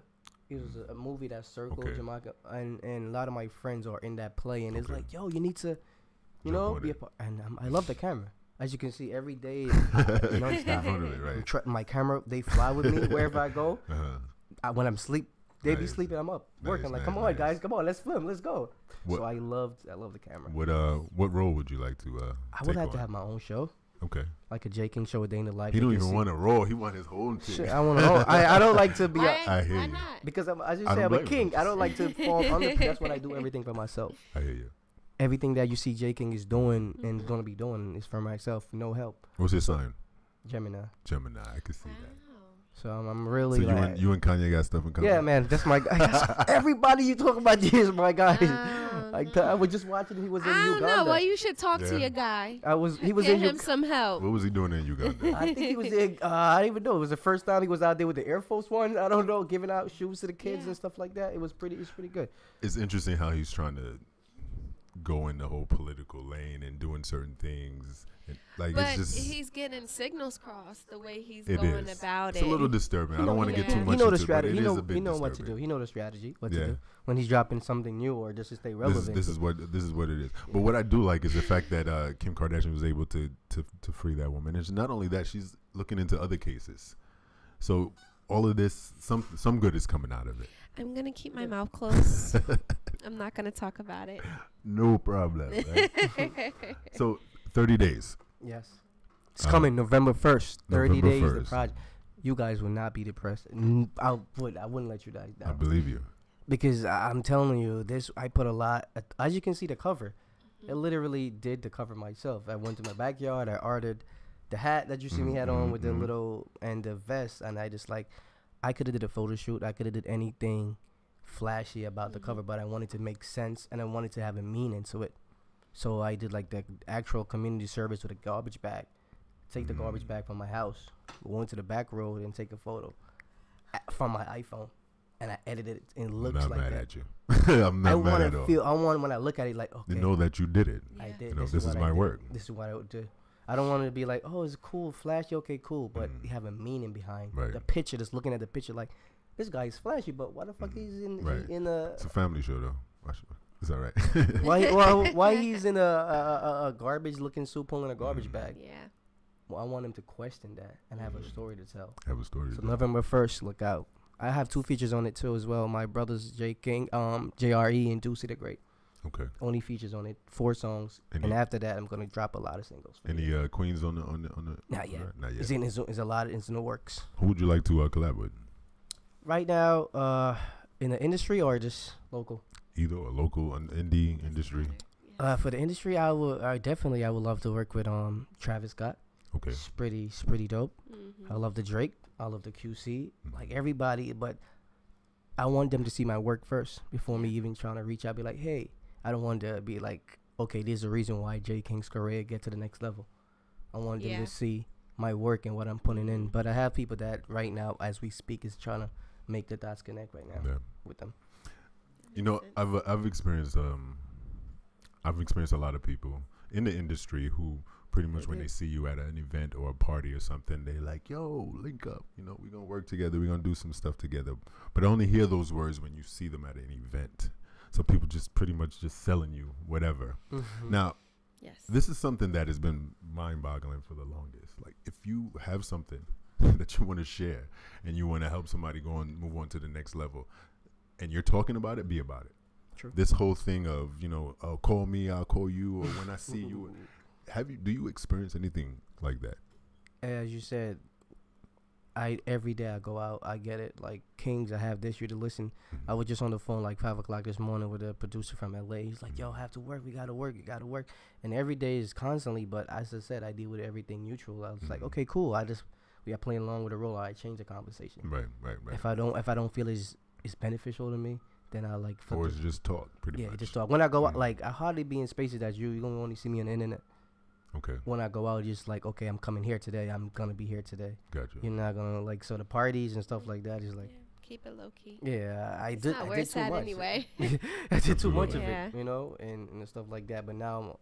Speaker 3: It was a movie that circled
Speaker 1: Okay.
Speaker 3: Jamaica, and a lot of my friends are in that play, and it's
Speaker 1: Okay.
Speaker 3: like, yo, you need to, you
Speaker 1: Jump
Speaker 3: know,
Speaker 1: on
Speaker 3: be a
Speaker 1: it.
Speaker 3: part. And I love the camera. As you can see, every day,
Speaker 1: In
Speaker 3: nonstop.
Speaker 1: front of it, right?
Speaker 3: My camera, they fly with me wherever I go.
Speaker 1: Uh-huh.
Speaker 3: When I'm sleep, they be
Speaker 1: Nice.
Speaker 3: sleeping. I'm up working.
Speaker 1: Nice,
Speaker 3: Like,
Speaker 1: nice,
Speaker 3: come on,
Speaker 1: nice.
Speaker 3: guys, come on, let's film, let's go.
Speaker 1: What-
Speaker 3: So I love the camera.
Speaker 1: What role would you like to
Speaker 3: I would
Speaker 1: take
Speaker 3: have to
Speaker 1: on?
Speaker 3: have my own show,
Speaker 1: Okay.
Speaker 3: like a Jkinggz show, a day in the life.
Speaker 1: He
Speaker 3: They
Speaker 1: don't
Speaker 3: can
Speaker 1: even
Speaker 3: see-
Speaker 1: want a role. He want his whole thing.
Speaker 3: Shit, I want to know. I don't like to be
Speaker 2: Why,
Speaker 1: I hear
Speaker 2: why
Speaker 1: you.
Speaker 2: not?
Speaker 3: because as you
Speaker 1: I
Speaker 3: say,
Speaker 1: don't
Speaker 3: I'm a
Speaker 1: blame
Speaker 3: king.
Speaker 1: you.
Speaker 3: I don't like to fall under. That's what I do everything for myself.
Speaker 1: I hear you.
Speaker 3: Everything that you see Jkinggz is doing and gonna be doing is for myself, no help.
Speaker 1: What's his sign?
Speaker 3: Gemini.
Speaker 1: Gemini. I can see that.
Speaker 2: Wow.
Speaker 3: So I'm
Speaker 1: So
Speaker 3: really like,
Speaker 1: you and Kanye got stuff in common.
Speaker 3: yeah, man. That's my guy. Everybody you talk about is my guy.
Speaker 2: don't
Speaker 3: I
Speaker 2: know.
Speaker 3: was just watching. He was in
Speaker 2: I don't
Speaker 3: Uganda.
Speaker 2: know. Well, you should talk
Speaker 1: Yeah.
Speaker 2: to your guy.
Speaker 3: He was
Speaker 2: Get
Speaker 3: in
Speaker 2: him
Speaker 3: Uganda.
Speaker 2: some help.
Speaker 1: What was he doing in Uganda?
Speaker 3: I think he was in. I don't even know. It was the first time he was out there with the Air Force One. I don't know, giving out shoes to the kids
Speaker 2: Yeah.
Speaker 3: and stuff like that. It's pretty good.
Speaker 1: It's interesting how he's trying to go in the whole political lane and doing certain things. And, like
Speaker 2: But
Speaker 1: it's just
Speaker 2: he's getting signals crossed the way he's
Speaker 1: it
Speaker 2: going
Speaker 1: is.
Speaker 2: about
Speaker 1: It's
Speaker 2: it.
Speaker 1: a little disturbing. I don't want to get too
Speaker 2: Yeah.
Speaker 1: much
Speaker 3: He know the
Speaker 1: into
Speaker 3: strategy.
Speaker 1: it,
Speaker 3: He
Speaker 1: but it is
Speaker 3: know
Speaker 1: a bit
Speaker 3: he know what to
Speaker 1: disturbing.
Speaker 3: do. He know the strategy. What
Speaker 1: Yeah.
Speaker 3: to do when he's dropping something new or just to stay relevant.
Speaker 1: This is what it is. But what I do like is the fact that Kim Kardashian was able to free that woman. And not only that, she's looking into other cases. So all of this, some good is coming out of it.
Speaker 2: I'm gonna keep my mouth closed. I'm not gonna talk about it.
Speaker 1: No problem. Right? So 30 days.
Speaker 3: Yes. It's coming November 1st. 30
Speaker 1: November
Speaker 3: days. The
Speaker 1: 1st.
Speaker 3: project. You guys will not be depressed. I wouldn't let you guys
Speaker 1: I
Speaker 3: down
Speaker 1: believe you.
Speaker 3: because I'm telling you this. I put a lot. As you can see, the cover. I literally did the cover myself. I went to my backyard. I ordered the hat that you see me had on with the little and the vest, and I just like. I could have did a photo shoot. I could have did anything flashy about the cover, but I wanted to make sense and I wanted to have a meaning to it. So I did like the actual community service with a garbage bag. Take the garbage bag from my house, go into the back road and take a photo from my iPhone, and I edited it and it
Speaker 1: I'm
Speaker 3: looks
Speaker 1: not
Speaker 3: like
Speaker 1: mad
Speaker 3: that.
Speaker 1: at you. I'm
Speaker 3: I
Speaker 1: not mad
Speaker 3: want
Speaker 1: at
Speaker 3: to
Speaker 1: all.
Speaker 3: feel. I want when I look at it like okay,
Speaker 1: You know that you did it.
Speaker 3: I
Speaker 2: Yeah.
Speaker 3: did.
Speaker 1: You know, this is
Speaker 3: what I
Speaker 1: my
Speaker 3: did.
Speaker 1: work.
Speaker 3: This is what I would do. I don't want it to be like, oh, it's cool, flashy, okay, cool, but you have a meaning behind
Speaker 1: Right.
Speaker 3: the picture. Just looking at the picture, like this guy is flashy, but why the fuck he's in
Speaker 1: Right.
Speaker 3: in a
Speaker 1: It's a family show though. It's all right.
Speaker 3: why he's in a garbage looking suit pulling a garbage bag?
Speaker 2: Yeah.
Speaker 3: Well, I want him to question that and have a story to tell.
Speaker 1: Have a story.
Speaker 3: So November 1st, look out. I have 2 features on it too as well. My brothers Jkinggz, JRE and Deucey the Great.
Speaker 1: Okay.
Speaker 3: Only features on it, 4 songs,
Speaker 1: Any-
Speaker 3: and after that, I'm gonna drop a lot of singles. for
Speaker 1: Any
Speaker 3: you.
Speaker 1: queens on the
Speaker 3: Not yet.
Speaker 1: Not yet.
Speaker 3: It's a lot. It's in the works
Speaker 1: Who would you like to collab with?
Speaker 3: right now. In the industry or just local?
Speaker 1: Either a local indie industry.
Speaker 3: For the industry, I would love to work with Travis Scott.
Speaker 1: Okay.
Speaker 3: It's pretty dope. I love the Drake. I love the QC. Like everybody, but I want them to see my work first before me even trying to reach out. Be like, hey, I don't want to be like, okay, there's a reason why Jkinggz career get to the next level. I want them
Speaker 2: Yeah.
Speaker 3: to see my work and what I'm putting in. But I have people that right now, as we speak, is trying to make the dots connect right now
Speaker 1: Yeah.
Speaker 3: with them.
Speaker 1: You know, I've experienced a lot of people in the industry who pretty much when they see you at an event or a party or something, they like, yo, link up. You know, we're gonna work together. We're gonna do some stuff together. But I only hear those words when you see them at an event. So people just pretty much just selling you whatever. Now,
Speaker 2: Yes.
Speaker 1: this is something that has been mind-boggling for the longest. Like, if you have something that you want to share and you want to help somebody go and move on to the next level, and you're talking about it, be about it.
Speaker 3: True.
Speaker 1: This whole thing of, you know, call me, I'll call you, or when I see you, do you experience anything like that?
Speaker 3: As you said, every day I go out, I get it. Like Kings, I have this year to listen. I was just on the phone like 5:00 this morning with a producer from LA. He's like, "Yo, I have to work. We gotta work. You gotta work." And every day is constantly. But as I said, I deal with everything neutral. I was like, "Okay, cool. We are playing along with the role. I change the conversation.
Speaker 1: Right.
Speaker 3: If I don't feel it's beneficial to me, then I like.
Speaker 1: Or it's just talk, pretty much.
Speaker 3: Just talk. When I go out, like I hardly be in spaces that you're gonna only see me on the internet.
Speaker 1: Okay,
Speaker 3: When I go out, just like, okay, I'm coming here today. I'm gonna be here today.
Speaker 1: gotcha.
Speaker 3: You're not gonna like so the parties and stuff like that is like.
Speaker 2: Yeah. Keep it low key.
Speaker 3: Yeah, I
Speaker 2: It's
Speaker 3: did.
Speaker 2: not
Speaker 3: I
Speaker 2: where
Speaker 3: did
Speaker 2: it's
Speaker 3: too
Speaker 2: at
Speaker 3: much.
Speaker 2: anyway.
Speaker 3: I did too much of
Speaker 2: Yeah.
Speaker 3: it, you know, and stuff like that. But now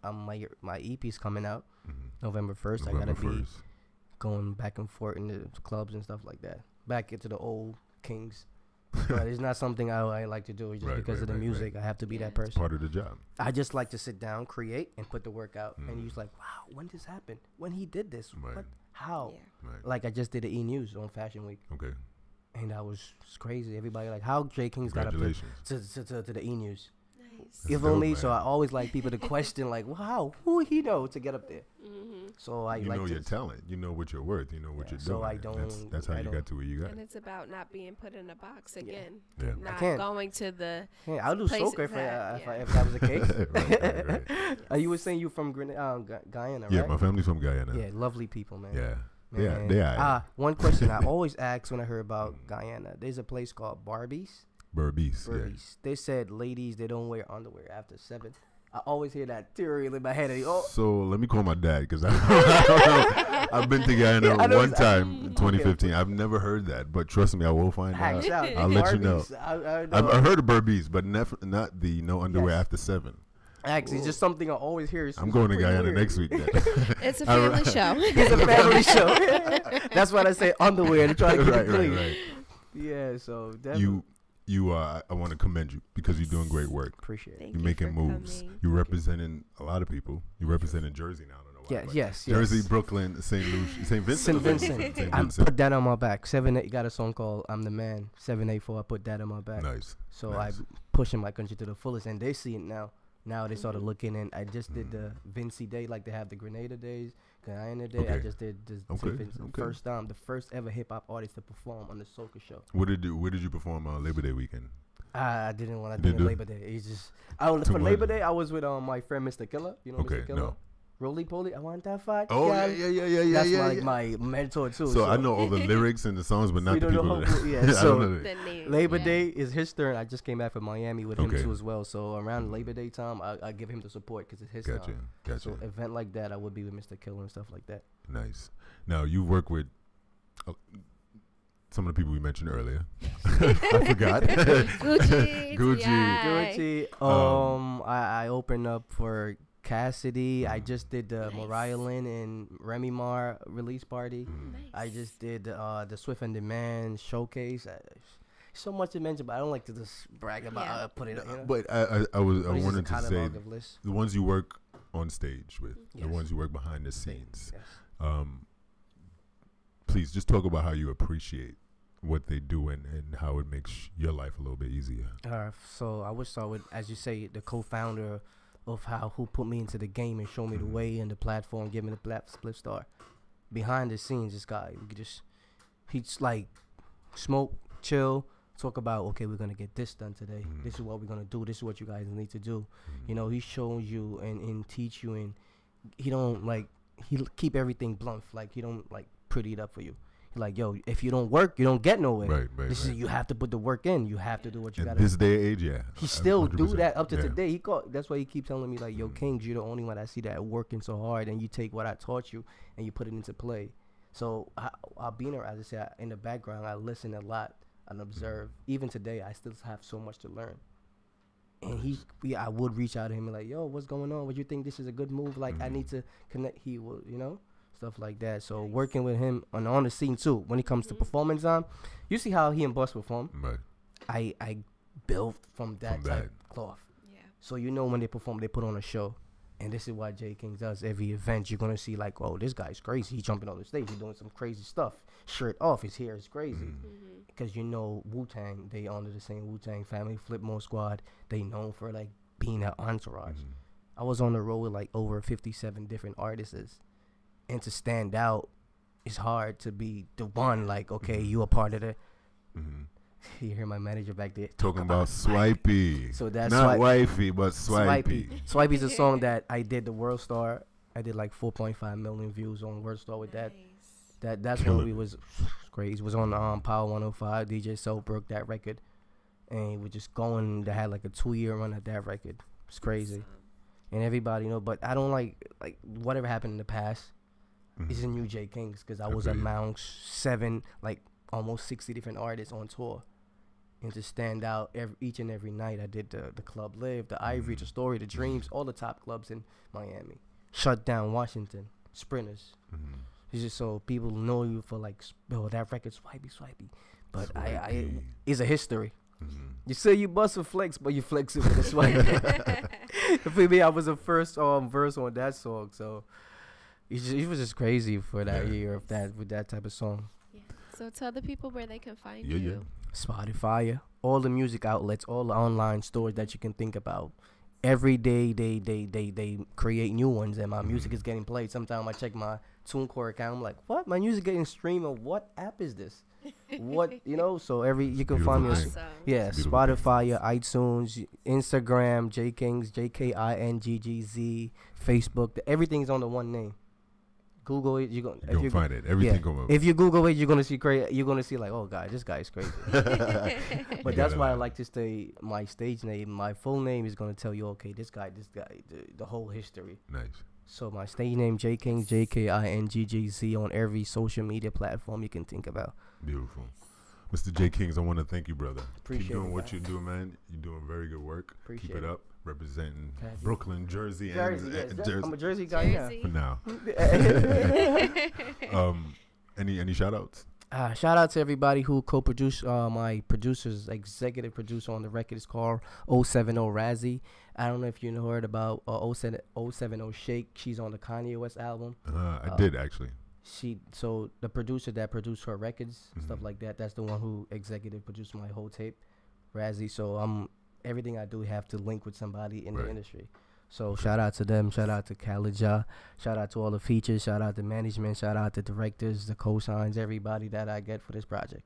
Speaker 3: my EP's coming out
Speaker 1: Mhm.
Speaker 3: November 1st. I
Speaker 1: November
Speaker 3: gotta be
Speaker 1: 1st.
Speaker 3: going back and forth in the clubs and stuff like that. Back into the old Kings, But it's not something I like to do. It's just
Speaker 1: Right,
Speaker 3: because
Speaker 1: right,
Speaker 3: of the
Speaker 1: right,
Speaker 3: music. I have to be that
Speaker 1: It's
Speaker 3: person.
Speaker 1: part of the job.
Speaker 3: I just like to sit down, create, and put the work out. And he's like, wow, when this happened? When he did this?
Speaker 1: Right.
Speaker 3: What? How?
Speaker 2: Yeah.
Speaker 1: Right.
Speaker 3: Like I just did the E-News on Fashion Week.
Speaker 1: Okay.
Speaker 3: And that was crazy. Everybody like, how Jkinggz got up to the E-News.
Speaker 2: Nice.
Speaker 3: You
Speaker 1: That's
Speaker 3: feel
Speaker 1: dope,
Speaker 3: me? So
Speaker 1: man.
Speaker 3: I always like people to question, like, wow, who he know to get up there? So I
Speaker 1: You
Speaker 3: like
Speaker 1: know
Speaker 3: to
Speaker 1: your talent. You know what you're worth. You know what
Speaker 3: Yeah,
Speaker 1: you're
Speaker 3: so
Speaker 1: doing.
Speaker 3: I
Speaker 1: and
Speaker 3: don't-
Speaker 1: That's how
Speaker 3: I
Speaker 1: you
Speaker 3: don't-
Speaker 1: got to where you got.
Speaker 2: And it's about not being put in a box again.
Speaker 1: Yeah.
Speaker 2: Not
Speaker 3: can't.
Speaker 2: going to the.
Speaker 3: Yeah, I'll do
Speaker 2: places
Speaker 3: soca
Speaker 2: that-
Speaker 3: if that was the case.
Speaker 1: Right.
Speaker 3: You were saying you from Guyana, right?
Speaker 1: Yeah, my family's from Guyana.
Speaker 3: Yeah, lovely people, man.
Speaker 1: Yeah.
Speaker 3: Man.
Speaker 1: They are.
Speaker 3: One question I always ask when I hear about Guyana. There's a place called Barbies.
Speaker 1: Burbies. Yeah.
Speaker 3: Burbies. They said ladies, they don't wear underwear after 7. I always hear that theory in my head.
Speaker 1: So let me call my dad because I've been to Guyana
Speaker 3: I know
Speaker 1: one
Speaker 3: it's-
Speaker 1: time in 2015. I've never heard that, but trust me, I will find out. I'll let you know. I've heard of Burbies, but not the no underwear
Speaker 3: Yes.
Speaker 1: after 7.
Speaker 3: Actually, it's just something I always hear.
Speaker 1: I'm going to
Speaker 3: pretty
Speaker 1: Guyana
Speaker 3: weird.
Speaker 1: next week. Then.
Speaker 2: It's a family show.
Speaker 3: It's a family show. That's why I say underwear to try to keep
Speaker 1: right,
Speaker 3: it clean.
Speaker 1: right.
Speaker 3: Yeah, so definitely
Speaker 1: I want to commend you because you're doing great work.
Speaker 3: appreciate it.
Speaker 2: Thank
Speaker 1: You're
Speaker 2: you
Speaker 1: making
Speaker 2: for
Speaker 1: moves.
Speaker 2: coming.
Speaker 1: You're representing a lot of people. You're representing Jersey now. I don't know why.
Speaker 3: Yeah,
Speaker 1: but
Speaker 3: yes,
Speaker 1: Jersey,
Speaker 3: yes.
Speaker 1: Brooklyn, St. Lucia, St. Vincent.
Speaker 3: St. Vincent.
Speaker 1: St.
Speaker 3: I
Speaker 1: Vincent.
Speaker 3: put that on my back. 7-8 got a song called "I'm the Man." 784. I put that on my back.
Speaker 1: Nice.
Speaker 3: So
Speaker 1: nice.
Speaker 3: I'm pushing my country to the fullest, and they see it now. Now they started looking, and I just did the Vinci Day, like they have the Grenada Days, Guyana Day. I
Speaker 1: Okay.
Speaker 3: just did the
Speaker 1: Okay,
Speaker 3: St. Vincent.
Speaker 1: okay.
Speaker 3: First time, the first ever hip hop artist to perform on the soca show.
Speaker 1: Where did you perform Labor Day weekend?
Speaker 3: I didn't want to
Speaker 1: Didn't
Speaker 3: do
Speaker 1: do
Speaker 3: Labor Day. It's just
Speaker 1: Too
Speaker 3: for Labor
Speaker 1: much.
Speaker 3: Day. I was with my friend Mr. Killer. You know
Speaker 1: Okay,
Speaker 3: Mr. Killer?
Speaker 1: no.
Speaker 3: Roly Poly. I want that fight.
Speaker 1: Oh
Speaker 3: girl.
Speaker 1: yeah.
Speaker 3: That's
Speaker 1: yeah.
Speaker 3: my mentor too.
Speaker 1: So I know all the lyrics and the songs, but not
Speaker 3: We
Speaker 1: the
Speaker 3: don't know
Speaker 1: people.
Speaker 3: how- yeah,
Speaker 1: I
Speaker 3: so-
Speaker 1: don't know the-
Speaker 2: The name.
Speaker 3: Labor
Speaker 2: yeah.
Speaker 3: Day is his turn. I just came back from Miami with him
Speaker 1: Okay.
Speaker 3: too as well. So around Labor Day time, I give him the support because it's his
Speaker 1: Gotcha.
Speaker 3: time.
Speaker 1: Gotcha.
Speaker 3: So event like that, I would be with Mr. Killer and stuff like that.
Speaker 1: Nice. Now you work with some of the people we mentioned earlier. I forgot.
Speaker 2: Gucci.
Speaker 1: Gucci.
Speaker 2: T.I.
Speaker 3: Gucci. I opened up for Cassidy. I
Speaker 1: Mm.
Speaker 3: just did the
Speaker 2: Nice.
Speaker 3: Mariah Lynn and Remy Ma release party.
Speaker 2: Nice.
Speaker 3: I just did the Swift and Demand showcase. So much to mention, but I don't like to just brag about
Speaker 2: Yeah.
Speaker 3: put it. You know?
Speaker 1: But I
Speaker 3: But it's just
Speaker 1: wanted
Speaker 3: a
Speaker 1: to say
Speaker 3: catalog of lists.
Speaker 1: the ones you work on stage with, the
Speaker 3: Yes.
Speaker 1: ones you work behind the scenes.
Speaker 3: Yes.
Speaker 1: Please just talk about how you appreciate what they do and how it makes your life a little bit easier.
Speaker 3: So I would start with, as you say, the co-founder of who put me into the game and showed me the way and the platform, give me the split star. Behind the scenes, this guy, he's like smoke, chill, talk about, okay, we're gonna get this done today. This is what we're gonna do. This is what you guys need to do. You know, he shows you and teach you, and he don't he keep everything blunt. Like he don't pretty it up for you. Like, yo, if you don't work, you don't get nowhere.
Speaker 1: Right.
Speaker 3: This is, you have to put the work in. You have to do what you
Speaker 1: In
Speaker 3: gotta.
Speaker 1: this day and age, yeah.
Speaker 3: He still do
Speaker 1: 100%.
Speaker 3: that up to
Speaker 1: Yeah.
Speaker 3: today. That's why he keeps telling me like, yo, Jkinggz, you're the only one I see that working so hard, and you take what I taught you and you put it into play. So I'll be in there, as I said, in the background. I listen a lot and observe. Even today, I still have so much to learn. And I would reach out to him and like, yo, what's going on? Would you think this is a good move? Like, I need to connect. He will, stuff like that. So working with him on the scene too, when it comes to performance time, you see how he and Bus perform.
Speaker 1: Right.
Speaker 3: I built from that type cloth.
Speaker 2: Yeah.
Speaker 3: So when they perform, they put on a show. And this is why Jkinggz does every event. You're going to see like, oh, this guy's crazy. He's jumping on the stage. He's doing some crazy stuff. Shirt off. His hair is crazy. Because Wu-Tang, they under the same Wu-Tang family. Flipmode Squad, they known for like being an entourage. I was on the road with like over 57 different artists. And to stand out, it's hard to be the one like, okay, you a part of the... You hear my manager back there
Speaker 1: Talking about Swipey.
Speaker 3: So that's
Speaker 1: not wifey, but Swipey.
Speaker 3: Swipey's a song that I did the World Star. I did like 4.5 million views on World Star with that. That's when we was crazy. It was on Power 105. DJ Soul broke that record, and we just going. They had like a 2-year run at that record. It's crazy, and everybody but I don't like whatever happened in the past. It's a new Jkinggz because I was amongst 7 almost 60 different artists on tour. And to stand out each and every night, I did the Club Live, the Ivory, the Story, the Dreams, all the top clubs in Miami. Shut down Washington, Sprinters. It's just so people know you for that record, Swipey. But
Speaker 1: Swaggy.
Speaker 3: it's a history.
Speaker 1: Mm-hmm.
Speaker 3: You say you bust a flex, but you flex it with a swag. For me, I was the first verse on that song, so it was just crazy for that year of that with that type of song.
Speaker 2: Yeah. So tell the people where they can find
Speaker 1: Yeah.
Speaker 2: you.
Speaker 3: Spotify, all the music outlets, all the online stores that you can think about. Every day they create new ones, and my music is getting played. Sometimes I check my TuneCore account. I'm like, what? My music getting streamed on what app is this? What, you know? So you can find me.
Speaker 1: Beautiful
Speaker 2: Awesome.
Speaker 3: Yeah,
Speaker 1: Beautiful
Speaker 3: Spotify, iTunes, Instagram, Jkinggz, Jkinggz, Facebook. Everything's on the one name. Google it. You're gonna
Speaker 1: find it. Everything come up.
Speaker 3: If you Google it, you're gonna see You're gonna see like, oh God, this guy is crazy. But that's why I like to stay my stage name. My full name is gonna tell you, okay, this guy, the whole history.
Speaker 1: Nice.
Speaker 3: So my stage name, Jkinggz, Jkinggz on every social media platform you can think about.
Speaker 1: Beautiful. Mr. Jkinggz, I want to thank you, brother.
Speaker 3: Appreciate
Speaker 1: Keep doing
Speaker 3: it,
Speaker 1: what
Speaker 3: guys.
Speaker 1: you're doing, man. You're doing very good work.
Speaker 3: Appreciate
Speaker 1: Keep it
Speaker 3: it.
Speaker 1: up. Representing
Speaker 3: Thank you.
Speaker 1: Brooklyn, Jersey,
Speaker 3: Jersey,
Speaker 1: and
Speaker 3: yes,
Speaker 1: Jersey.
Speaker 3: I'm a Jersey guy.
Speaker 2: Jersey.
Speaker 1: For now.
Speaker 3: Yeah.
Speaker 1: Any shout outs?
Speaker 3: Shout out to everybody who co-produced. My producer's executive producer on the record is called 070 Razzie. I don't know if you heard about 070 Shake. She's on the Kanye West album.
Speaker 1: I did actually.
Speaker 3: So the producer that produced her records, stuff like that, that's the one who executive produced my whole tape, Razzie. So everything I do have to link with somebody in the industry. So shout out to them, shout out to Khalidja, shout out to all the features, shout out to management, shout out to directors, the cosigns, everybody that I get for this project.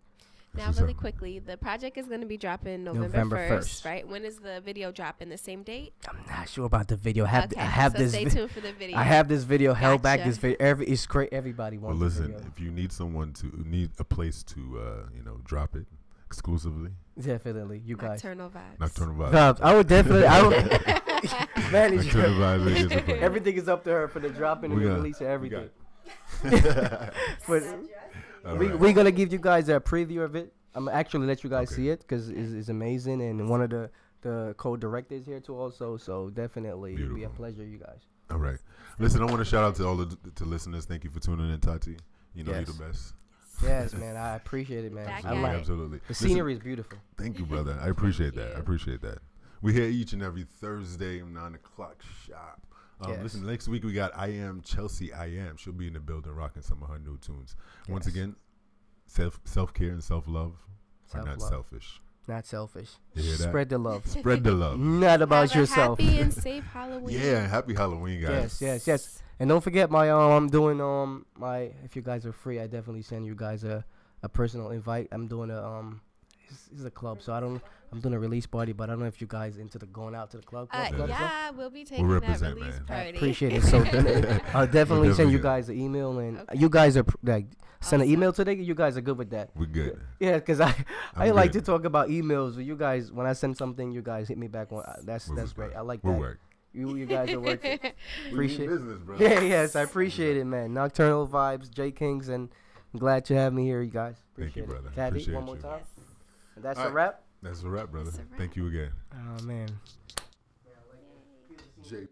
Speaker 2: Now, really quickly, the project is going to be dropping November 1st, right? When is the video dropping? The same date?
Speaker 3: I'm not sure about the video. I have
Speaker 2: so
Speaker 3: this.
Speaker 2: stay tuned for the video.
Speaker 3: I have this video held back.
Speaker 2: Gotcha.
Speaker 3: This video, it's great. Everybody
Speaker 1: Well,
Speaker 3: wants.
Speaker 1: listen,
Speaker 3: this video.
Speaker 1: if you need a place to drop it exclusively,
Speaker 3: Definitely, you guys.
Speaker 2: Nocturnal Vibes.
Speaker 1: Nocturnal Vibes.
Speaker 3: I would definitely. Manage
Speaker 1: Nocturnal Vibes is a place.
Speaker 3: everything is up to her for the dropping and
Speaker 1: We
Speaker 3: the
Speaker 1: got-
Speaker 3: release of everything.
Speaker 1: All
Speaker 3: We're
Speaker 1: right.
Speaker 3: gonna give you guys a preview of it. I'm gonna actually let you guys
Speaker 1: Okay.
Speaker 3: see it because it's amazing, and one of the co-directors here too also. So definitely, it'll be a
Speaker 1: Beautiful.
Speaker 3: pleasure, you guys.
Speaker 1: All right. Listen, I want to shout out to all the listeners. Thank you for tuning in, Tati. You know
Speaker 3: Yes.
Speaker 1: you're the best.
Speaker 3: Yes, man, I appreciate it, man.
Speaker 2: Back
Speaker 3: I
Speaker 2: at
Speaker 3: like
Speaker 2: it.
Speaker 1: Absolutely.
Speaker 3: the
Speaker 1: Listen,
Speaker 3: scenery is beautiful.
Speaker 1: Thank you, brother. I appreciate that.
Speaker 2: you.
Speaker 1: I appreciate that. We're here each and every Thursday, 9 o'clock sharp.
Speaker 3: Yes.
Speaker 1: Listen, next week we got I Am Chelsea I Am. She'll be in the building rocking some of her new tunes. Once
Speaker 3: Yes.
Speaker 1: again, self-care and self-love are not
Speaker 3: Self-love.
Speaker 1: selfish.
Speaker 3: Not selfish.
Speaker 1: You hear that?
Speaker 3: Spread the love.
Speaker 1: Spread the love.
Speaker 3: Not about
Speaker 2: Have
Speaker 3: yourself.
Speaker 2: a happy and safe Halloween.
Speaker 1: Yeah, happy Halloween, guys.
Speaker 3: Yes. And don't forget I'm doing if you guys are free, I definitely send you guys a personal invite. I'm doing it's a club, so I'm doing a release party, but I don't know if you guys into the going out to the club.
Speaker 2: Yeah, we'll be taking
Speaker 1: We'll
Speaker 2: that
Speaker 1: represent,
Speaker 2: release
Speaker 1: man.
Speaker 3: I
Speaker 2: party.
Speaker 3: appreciate it. So I'll definitely
Speaker 1: We'll
Speaker 3: send you
Speaker 1: definitely
Speaker 3: guys an email, and
Speaker 2: Okay.
Speaker 3: you guys are send an
Speaker 2: Awesome.
Speaker 3: email today. You guys are good with that.
Speaker 1: We're good.
Speaker 3: Yeah, because I
Speaker 1: I'm
Speaker 3: like to
Speaker 1: good.
Speaker 3: talk about emails. But you guys, when I send something, you guys hit me back on. That's
Speaker 1: We'll
Speaker 3: great.
Speaker 1: work.
Speaker 3: I like
Speaker 1: We'll
Speaker 3: that.
Speaker 1: work.
Speaker 3: You guys are working.
Speaker 1: We
Speaker 3: Appreciate
Speaker 1: mean business, bro.
Speaker 3: Yeah, yes, I appreciate it, man. Nocturnal Vibes, Jkinggz, and I'm glad you have me here, you guys.
Speaker 1: Thank you,
Speaker 3: Appreciate
Speaker 1: brother.
Speaker 3: it. Caddy,
Speaker 1: Appreciate
Speaker 3: one more
Speaker 1: you.
Speaker 3: time.
Speaker 2: Yes.
Speaker 3: And that's
Speaker 1: All
Speaker 3: a
Speaker 1: right.
Speaker 3: wrap.
Speaker 1: That's a wrap, brother.
Speaker 2: That's a wrap.
Speaker 1: Thank you again.
Speaker 3: Oh man.
Speaker 1: Jay.